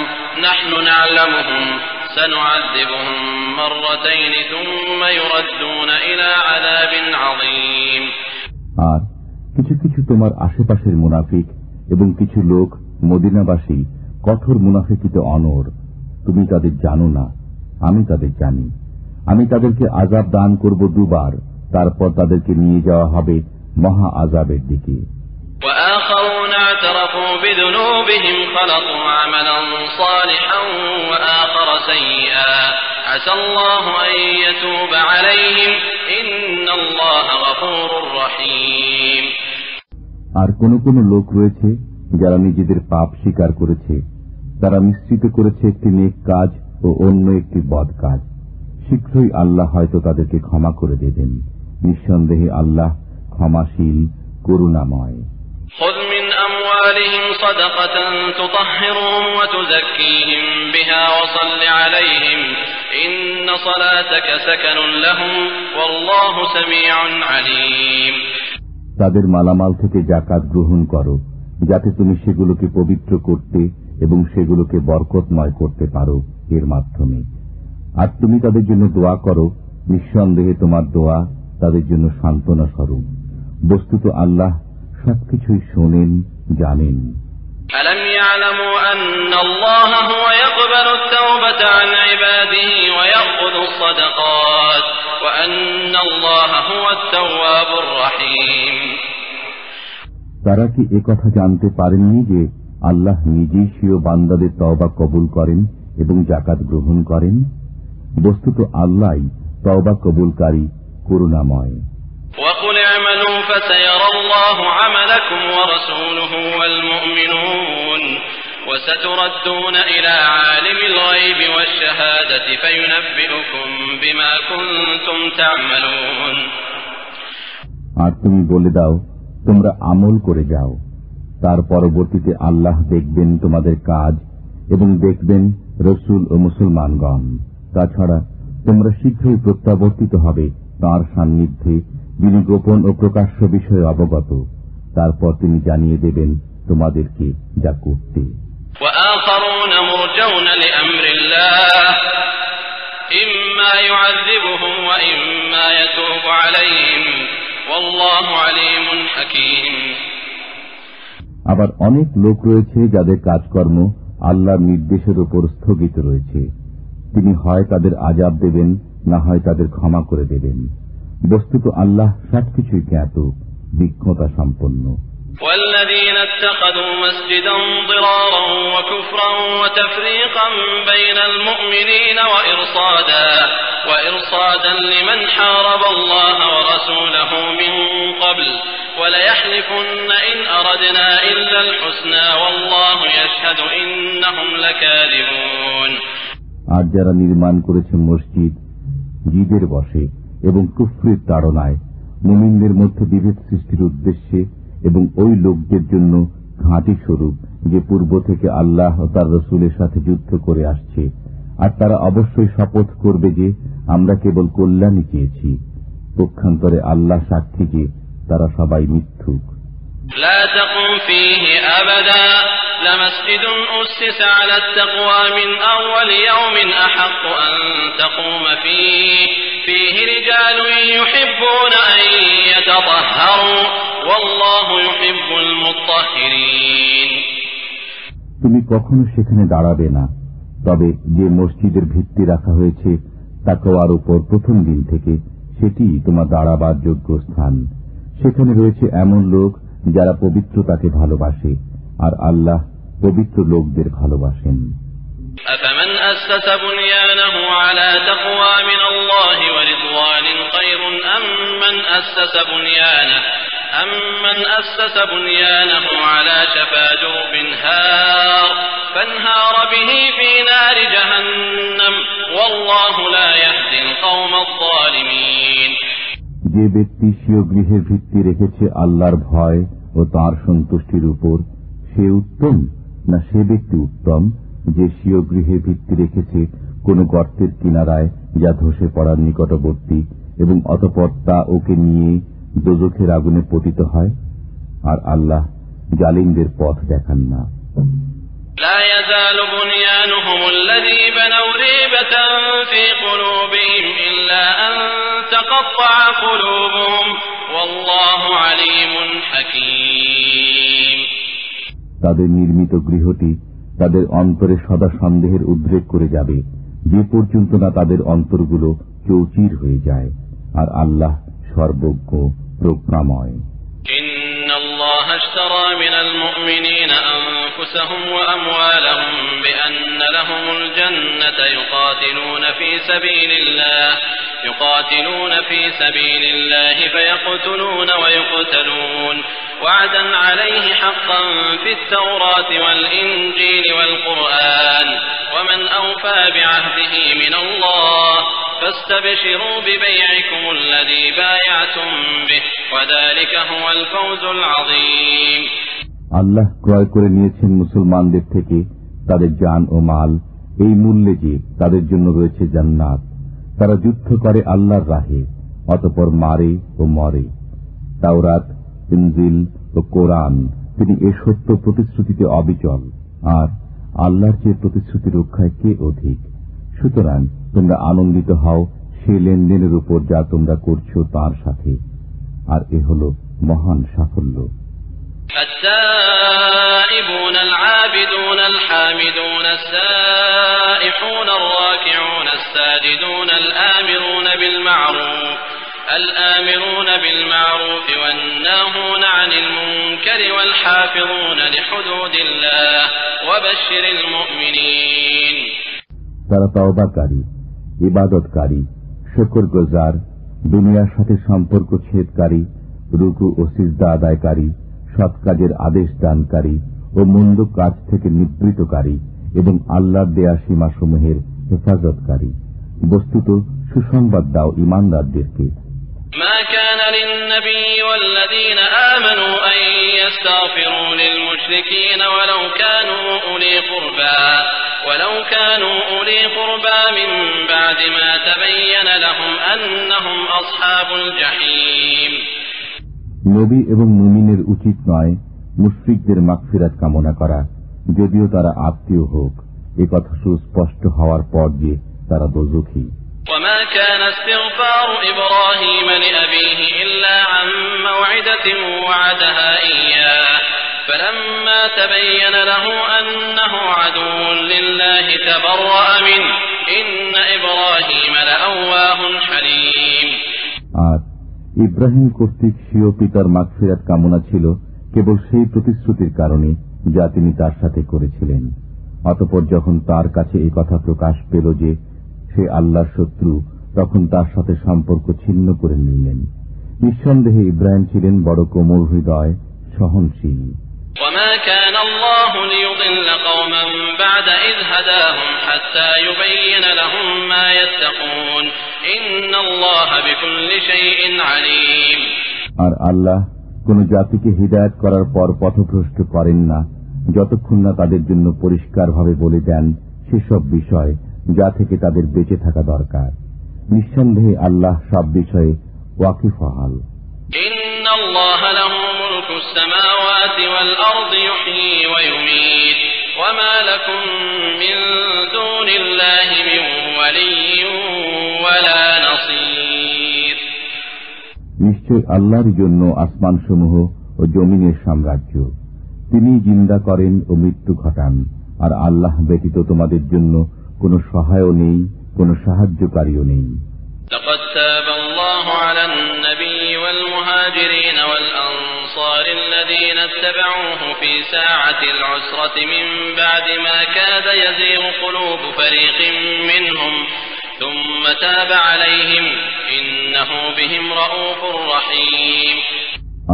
نحن نعلمهم سنعذبهم مرتين ثم يردون إلى عذاب عظيم আর কিছু কিছু তোমার আশেপাশের মুনাফিক এবং কিছু লোক মদিনাবাসী কঠোর মুনাফিকিতে অনড়। তুমি তাদের জানো না, আমি তাদের জানি। আমি তাদেরকে আযাব দান করব দুবার, তারপর তাদেরকে নিয়ে যাওয়া হবে মহা আযাবের দিকে। وآخرون اعترفوا بذنوبهم خلطوا عملا صالحا وآخر سيئا عسى الله أن يتوب عليهم إن الله غفور رحيم। আর কোন কোন লোক রয়েছে যারা নিজেদের পাপ স্বীকার করেছে, তারা মিশ্রিত করেছে একটি নেক কাজ ও অন্য একটি বদ কাজ। শীঘ্রই আল্লাহ হয়তো তাদেরকে ক্ষমা করে দেবেন। নিঃসন্দেহে আল্লাহ ক্ষমাশীল, করুণাময়। خذ من أموالهم صدقة تطهرهم وتزكيهم بها وصل عليهم إن صلاتك سكن لهم والله سميع عليم। তাদের মালামাল থেকে যাকাত গ্রহণ করো, যাতে তুমি সেগুলোকে পবিত্র করতে এবং সেগুলোকে বরকতময় করতে পারো এর মাধ্যমে। আর তুমি তাদের জন্য দোয়া করো, নিঃসন্দেহে তোমার দোয়া তাদের জন্য সান্ত্বনা স্বরূপ। বস্তুত আল্লাহ সবকিছুই শোনেন, জানেন। ألم يعلموا أن الله هو يقبل التوبة عن عباده ويأخذ الصدقات وأن الله هو التواب الرحيم। তারা কি একথা জানতে পারেননি যে আল্লাহ নিজেই স্বীয় বান্দাদের তওবা কবুল করেন এবং যাকাত গ্রহণ করেন? বস্তুত আল্লাহই তওবা কবুলকারী, করুণাময়। وقل اعملوا فسيرى الله عملكم ورسوله والمؤمنون وستردون إلى عالم الغيب والشهادة فينبئكم بما كنتم تعملون। আর তুমি বলে দাও, তোমরা আমল করে যাও, তার পরবর্তীতে আল্লাহ দেখবেন তোমাদের কাজ এবং দেখবেন রসুল ও মুসলমানগণ। তাছাড়া তোমরা শীঘ্রই প্রত্যাবর্তিত হবে তাঁর সান্নিধ্যে, যিনি গোপন ও প্রকাশ্য বিষয়ে অবগত। তারপর তিনি জানিয়ে দেবেন তোমাদেরকে যা করতে। وآخرون مرجون لأمر الله إما يعذبهم وإما يتوب عليهم والله عليم حكيم। আবার অনেক লোক রয়েছে যাদের কাজকর্ম আল্লাহর নির্দেশের উপর স্থগিত রয়েছে। তিনি হয় তাদের আযাব দেবেন, না হয় তাদের ক্ষমা করে দেবেন। বস্তুত আল্লাহ সবকিছুই জ্ঞাত, বিজ্ঞতা সম্পন্ন। والذين اتخذوا مسجدا ضرارا وكفرا وتفريقا بين المؤمنين وإرصادا لمن حارب الله ورسوله من قبل وليحلفن إن أردنا إلا الحسنى والله يشهد إنهم لكاذبون। আর যারা নির্মাণ করেছে মসজিদ জিদের বশে এবং কুফরির তাড়নায়, মুমিনদের মধ্যে বিভেদ সৃষ্টির উদ্দেশ্যে এবং ওই লোকদের জন্য ঘাঁটি স্বরূপ যে পূর্ব থেকে আল্লাহ ও তার রসুলের সাথে যুদ্ধ করে আসছে, আর তারা অবশ্যই শপথ করবে যে আমরা কেবল কল্যাণই চেয়েছি। পক্ষান্তরে আল্লাহ সাক্ষী যে তারা সবাই মিথ্যুক। لا تقم فيه أبدا لمسجد أسس على التقوى من أول يوم أحق أن تقوم فيه رجال يحبون أن يتطهروا والله يحب المطهرين। তুমি কখনো সেখানে দাঁড়াবে না, তবে যে মসজিদের ভিত্তি রাখা হয়েছে তাকওয়ার উপর প্রথম দিন থেকে, সেটি তোমার দাঁড়াবার যোগ্য স্থান। সেখানে রয়েছে এমন লোক যারা পবিত্রতাকে ভালোবাসে, আর আল্লাহ পবিত্র লোকদের ভালোবাসেন। أفمن أسس بنيانه على تقوى من الله ورضوان خير أم من أسس بنيانه على شفا جرف فانهار به في نار جهنم والله لا يهدي القوم الظالمين। যে ব্যক্তি স্বীয় গৃহের ভিত্তি রেখেছে আল্লাহর ভয় ও তাঁর সন্তুষ্টির উপর, সে উত্তম, না সে ব্যক্তি উত্তম যে স্বীয় গৃহের ভিত্তি রেখেছে কোন গর্তের কিনারায় যা ধসে পড়ার নিকটবর্তী এবং অতঃপর তা ওকে নিয়ে দোজখের আগুনে পতিত হয়। আর আল্লাহ জালিমদের পথ দেখান না। لا يزال بنيانهم الذي بنوا ريبة في قلوبهم إلا أن تقطع قلوبهم والله عليم حكيم। তাদের নির্মিত গৃহটি তাদের অন্তরে সদা সন্দেহের উদ্রেক করে যাবে, যে পর্যন্ত না তাদের অন্তরগুলো চৌচির হয়ে যায়। আর আল্লাহ সর্বজ্ঞ, প্রজ্ঞাময়। إن الله اشترى من المؤمنين أنفسهم وأموالهم بأن لهم الجنة يقاتلون في سبيل الله فيقتلون ويقتلون وعدا عليه حقا في التوراة والإنجيل والقرآن ومن أوفى بعهده من الله فاستبشروا ببيعكم الذي بايعتم به وذلك هو الفوز العظيم. আল্লাহ ক্রয় করে নিয়েছেন মুসলমানদের থেকে তাদের জান ও মাল এই মূল্যে যে তাদের জন্য রয়েছে জান্নাত। তারা যুদ্ধ করে আল্লাহর রাহে, অতঃপর মারে ও মরে। তাওরাত, ইনজিল ও কোরআন তিনি এ সত্য প্রতিশ্রুতিতে অবিচল, আর আল্লাহর যে প্রতিশ্রুতি রক্ষায় কে অধিক। সুতরাং তোমরা আনন্দিত হও সে লেনদেনের উপর যা তোমরা করছো তার সাথে, আর এ হল মহান সাফল্য। التائبون العابدون الحامدون السائحون الراكعون الساجدون الآمرون بالمعروف والناهون عن المنكر والحافظون لحدود الله وبشر المؤمنين. তারা তওবাকারী, ইবাদতকারী, শুকরগুজার, দুনিয়ার সাথে সম্পর্ক ছেদকারী, রুকু ও সিজদা আদায়কারী, সৎ কাজের আদেশ দানকারী ও মন্দ কাজ থেকে নিবৃতকারী এবং আল্লাহর দেয়া সীমাসমূহের হেফাজতকারী। বস্তুত সুসংবাদ দাও ঈমানদারদেরকে। ما كان للنبي والذين آمنوا أن يستغفروا للمشركين ولو كانوا أولي قربى من بعد ما تبين لهم أنهم أصحاب الجحيم. নবী এবং মুমিনের উচিত নয় মুশরিকদের মাগফিরাত কামনা করা, যদিও তারা আত্মীয় হোক, এ কথা সুস্পষ্ট হওয়ার পর যে তারা দোজখী। وما كان استغفار إبراهيم لأبيه إلا عن موعدة وعدها إياه فلما تبين له أنه عدو لله تبرأ منه إن إبراهيم لأواه حليم. আর ইব্রাহিম কর্তৃক স্বীয় পিতার মাগফিরাত কামনা ছিল কেবল সেই প্রতিশ্রুতির কারণে যা তিনি তার সাথে করেছিলেন। অতঃপর যখন তার কাছে এই কথা প্রকাশ পেল যে সে আল্লাহর শত্রু, তখন তার সাথে সম্পর্ক ছিন্ন করে নিলেন। নিঃসন্দেহে ইব্রাহিম ছিলেন বড় কোমল হৃদয়, সহনশীল। وما كان الله ليضل قوما بعد إذ هداهم حتى يبين لهم ما يتقون إن الله بكل شيء عليم. আর আল্লাহ কোন জাতিকে হিদায়াত করার পর পথভ্রষ্ট করেন না যতক্ষণ না তাদের জন্য পরিষ্কারভাবে বলে দেন সেসব বিষয় যা থেকে তাদের বেঁচে থাকা দরকার। নিঃসন্দেহে আল্লাহ সব বিষয়ে ওয়াকিফহাল। ইন্নাল্লাহ লাহু মুলকুস সামাওয়াতি ওয়াল আরদি ইহয়ী ওয়া ইউমীত ওয়া মা লাকুম মিন দুনিল্লাহি মিন ওয়ালিয়্যিন ওয়ালা নাসীর। নিশ্চয় আল্লাহর জন্য আসমানসমূহ ও জমিনের সাম্রাজ্য, তিনি জিন্দা করেন ও মৃত্যু ঘটান, আর আল্লাহ ব্যতীত তোমাদের জন্য কোন সহায়ও নেই, কোন সাহায্যকারীও নেই। لقد تاب الله على النبي والمهاجرين والأنصار الذين اتبعوه في ساعة العسرة من بعد ما كاد يزيغ قلوب فريق منهم ثم تاب عليهم إنه بهم رؤوف رحيم.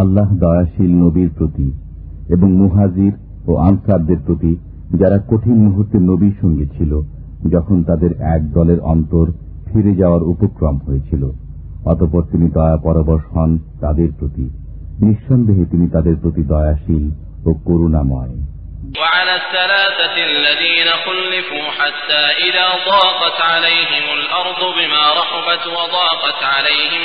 আল্লাহ দয়াশীল নবীর প্রতি এবং মুহাজির ও আনসারদের প্রতি যারা কঠিন মুহূর্তে নবীর সঙ্গে ছিল, যখন তাদের এক দলের অন্তর ফিরে যাওয়ার উপক্রম হয়েছিল, অতঃপর তিনি দয়া পরবশ হন তাদের প্রতি। নিঃসন্দেহে তিনি তাদের প্রতি দয়াশীল ও করুণাময়। وعلى الثلاثة الذين خلفوا حتى إذا ضاقت عليهم الأرض بما رحبت وضاقت عليهم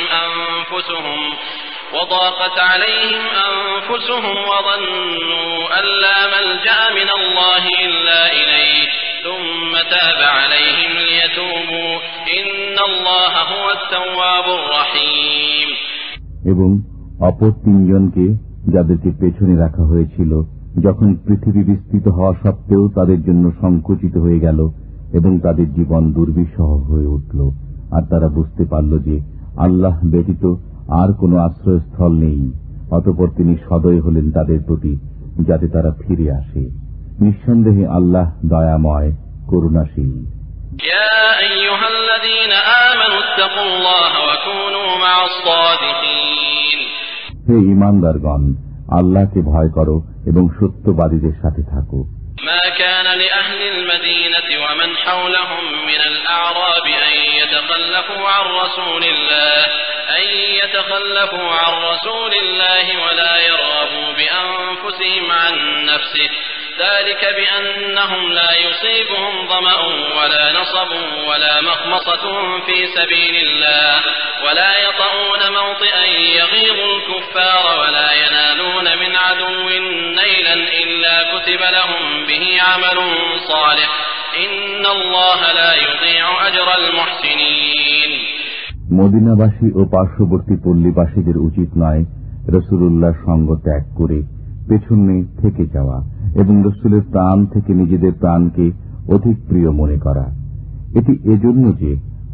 أنفسهم وظنوا أن لا ملجأ من الله إلا إليه ثم تاب عليهم ليتوبوا إن الله هو التواب الرحيم. এবং অপর তিনজনকে যাদেরকে পেছনে রাখা হয়েছিল, যখন পৃথিবী বিস্তৃত হওয়া সত্ত্বেও তাদের জন্য সংকুচিত হয়ে গেল এবং তাদের জীবন দুর্বিষহ হয়ে উঠল, আর তারা বুঝতে পারল যে আল্লাহ ব্যতীত আর কোনো আশ্রয়স্থল নেই, অতঃপর তিনি সদয় হলেন তাদের প্রতি, যাতে তারা ফিরে আসে। নিঃসন্দেহে আল্লাহ দয়াময়, করুণাশীল। ইয়া আইয়ুহাল্লাযীনা আমানু ইত্তাকুল্লাহা ওয়া কুনু মা'আস সাদিকিন। হে ঈমানদারগণ, আল্লাহকে ভয় করো এবং সত্যবাদীদের সাথে থাকো। মা কানা লিআহলিল মাদীনাতি ওয়া মান হাওলাহুম মিনাল আ'রাব আন ইয়াতাখাল্লাফু আন রাসূলিল্লাহি ওয়া লা ইয়ারগহাবু বিআনফুসিহিম আন নাফসিহি ذلك بأنهم لا يصيبهم ظمأ ولا نصب ولا مخمصة في سبيل الله ولا يطؤون موطئا يغيظ الكفار ولا ينالون من عدو نيلا إلا كتب لهم به عمل صالح إن الله لا يضيع أجر المحسنين। মদিনাবাসী ও পার্শ্ববর্তী পল্লীবাসীদের উচিত নয় রাসূলুল্লাহর সঙ্গ ত্যাগ করে পেছনে থেকে যাওয়া এবং রাসূলের প্রাণ থেকে নিজেদের প্রাণকে অধিক প্রিয় মনে করা। এটি এজন্য যে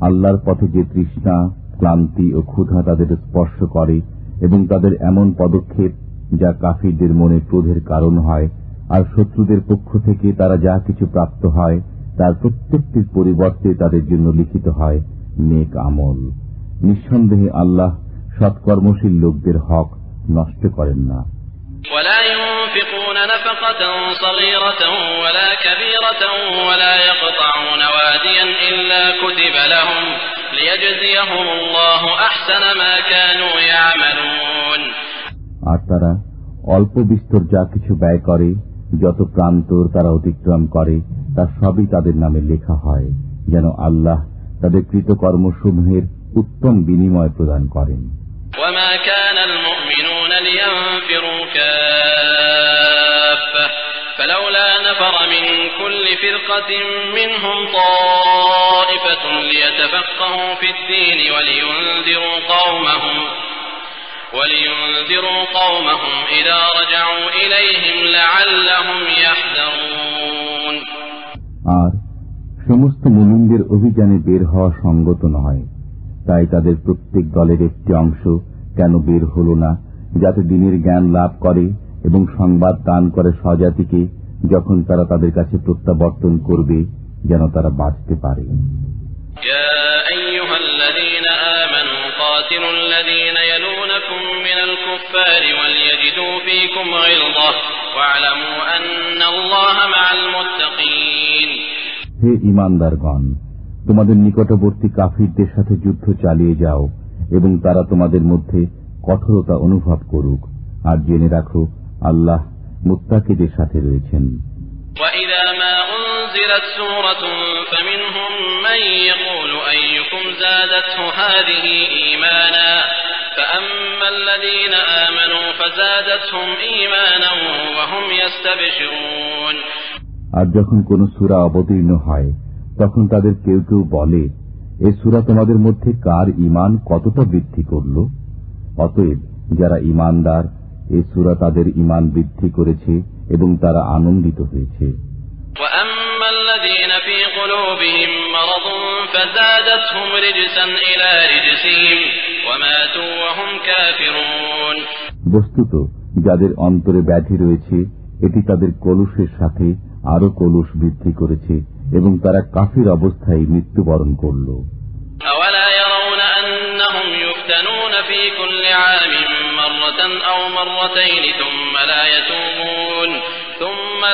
আল্লাহর পথে যে তৃষ্ণা, ক্লান্তি ও ক্ষুধা তাদের স্পর্শ করে এবং তাদের এমন পদক্ষেপ যা কাফিরদের মনে ক্রোধের কারণ হয়, আর শত্রুদের পক্ষ থেকে তারা যা কিছু প্রাপ্ত হয় তার প্রত্যেকটির পরিবর্তে তাদের জন্য লিখিত হয় নেক আমল। নিঃসন্দেহে আল্লাহ সৎকর্মশীল লোকদের হক নষ্ট করেন না। ولا ينفقون نفقة صغيرة ولا كبيرة ولا يقطعون واديا إلا كتب لهم ليجزيهم الله أحسن ما كانوا يعملون। আর তারা অল্প বিস্তর যা কিছু ব্যয় করে, যত প্রান্তর তারা অতিক্রম করে, তা সবই তাদের নামে লেখা হয়, যেন আল্লাহ তাদের কৃতকর্মসমূহের উত্তম বিনিময় প্রদান করেন। وما كان المؤمنون لينفروا كافة فلولا نفر من كل فرقة منهم طائفة ليتفقهوا في الدين ولينذروا قومهم إذا رجعوا إليهم لعلهم يحذرون। আর সমস্ত মুমিনদের অভিযানে বের হওয়া সঙ্গত নয়, তাই তাদের প্রত্যেক দলের একটি অংশ কেন বের হল না, যাতে দিনের জ্ঞান লাভ করে এবং সংবাদ দান করে স্বজাতিকে, যখন তারা তাদের কাছে প্রত্যাবর্তন করবে, যেন তারা বাঁচতে পারে। يا أيها الذين آمنوا قاتلوا الذين يلونكم من الكفار وليجدوا فيكم غلظة واعلموا أن الله مع المتقين। হে ঈমানদারগণ, তোমাদের নিকটবর্তী কাফিরদের সাথে যুদ্ধ চালিয়ে যাও এবং তারা তোমাদের মধ্যে কঠোরতা অনুভব করুক, আর জেনে রাখো আল্লাহ মুত্তাকিদের সাথে রয়েছেন। وإذا ما أنزلت سورة فمنهم من يقول أيكم زادته هذه إيمانا فأما الذين آمنوا فزادتهم إيمانا وهم يستبشرون। আর যখন কোন সূরা অবতীর্ণ হয়, তখন তাদের কেউ কেউ বলে, এই সূরা তোমাদের মধ্যে কার ঈমান কতটা বৃদ্ধি করল? অতএব যারা ঈমানদার, এই সূরা তাদের ঈমান বৃদ্ধি করেছে এবং তারা আনন্দিত হয়েছে। وأما الذين في قلوبهم مرض فزادتهم رجسا إلى رجسهم وماتوا وهم كافرون। বস্তুত যাদের অন্তরে ব্যাধি রয়েছে, এটি তাদের কলুষের সাথে আরো কলুষ বৃদ্ধি করেছে এবং তারা কাফির অবস্থায় মৃত্যুবরণ করল। أولا يرون أنهم يفتنون في كل عام مرة أو مرتين ثم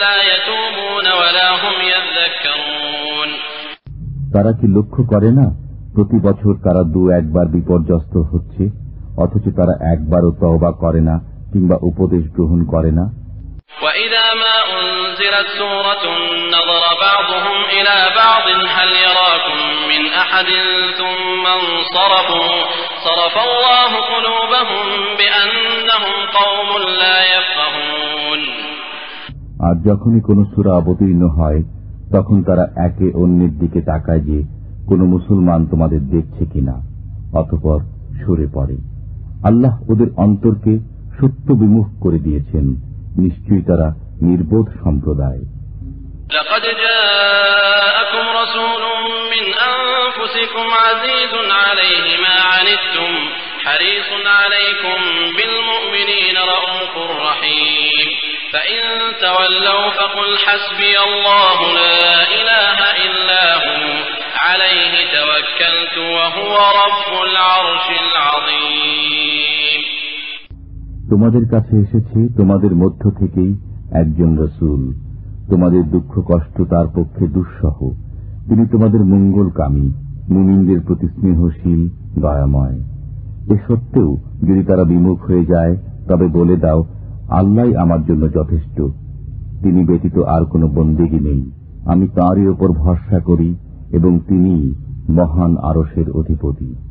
لا يتوبون ولا هم يذكرون। তারা কি লক্ষ্য করে না প্রতি বছর তারা 2-1 বার বিপর্যস্ত হচ্ছে, অথচ তারা একবারও তওবা করে না কিংবা উপদেশ গ্রহণ করে না। وإذا ما أنزلت سورة نظر بعضهم إلى بعض هل يراكم من أحد ثم انصرفوا صرف الله قلوبهم بأنهم قوم لا يفقهون। আর যখনই কোন সূরা অবতীর্ণ হয়, তখন তারা একে অন্যের দিকে তাকায় যে কোন মুসলমান তোমাদের দেখছে কিনা, অতঃপর সরে পড়ে। আল্লাহ ওদের অন্তরকে সত্য বিমুখ করে দিয়েছেন, নিশ্চয়ই তারা নির্বোধ সম্প্রদায়। لقد جاءكم رسول من أنفسكم عزيز عليه ما عنتم حريص عليكم بالمؤمنين رؤوف رحيم فإن تولوا فقل حسبي الله لا إله إلا هو عليه توكلت وهو رب العرش العظيم তোমাদের কাছে এসেছে তোমাদের মধ্য থেকেই একজন রাসূল, তোমাদের দুঃখ কষ্ট তার পক্ষে দুঃসহ। তিনি তোমাদের মঙ্গলকামী, মুমিনদের প্রতি স্নেহশীল, দয়াময়। এ সত্ত্বেও যদি তারা বিমুখ হয়ে যায়, তবে বলে দাও, আল্লাহই আমার জন্য যথেষ্ট, তিনি ব্যতীত আর কোনো বন্দেগী নেই। আমি তাঁরই ওপর ভরসা করি এবং তিনিই মহান আরশের অধিপতি।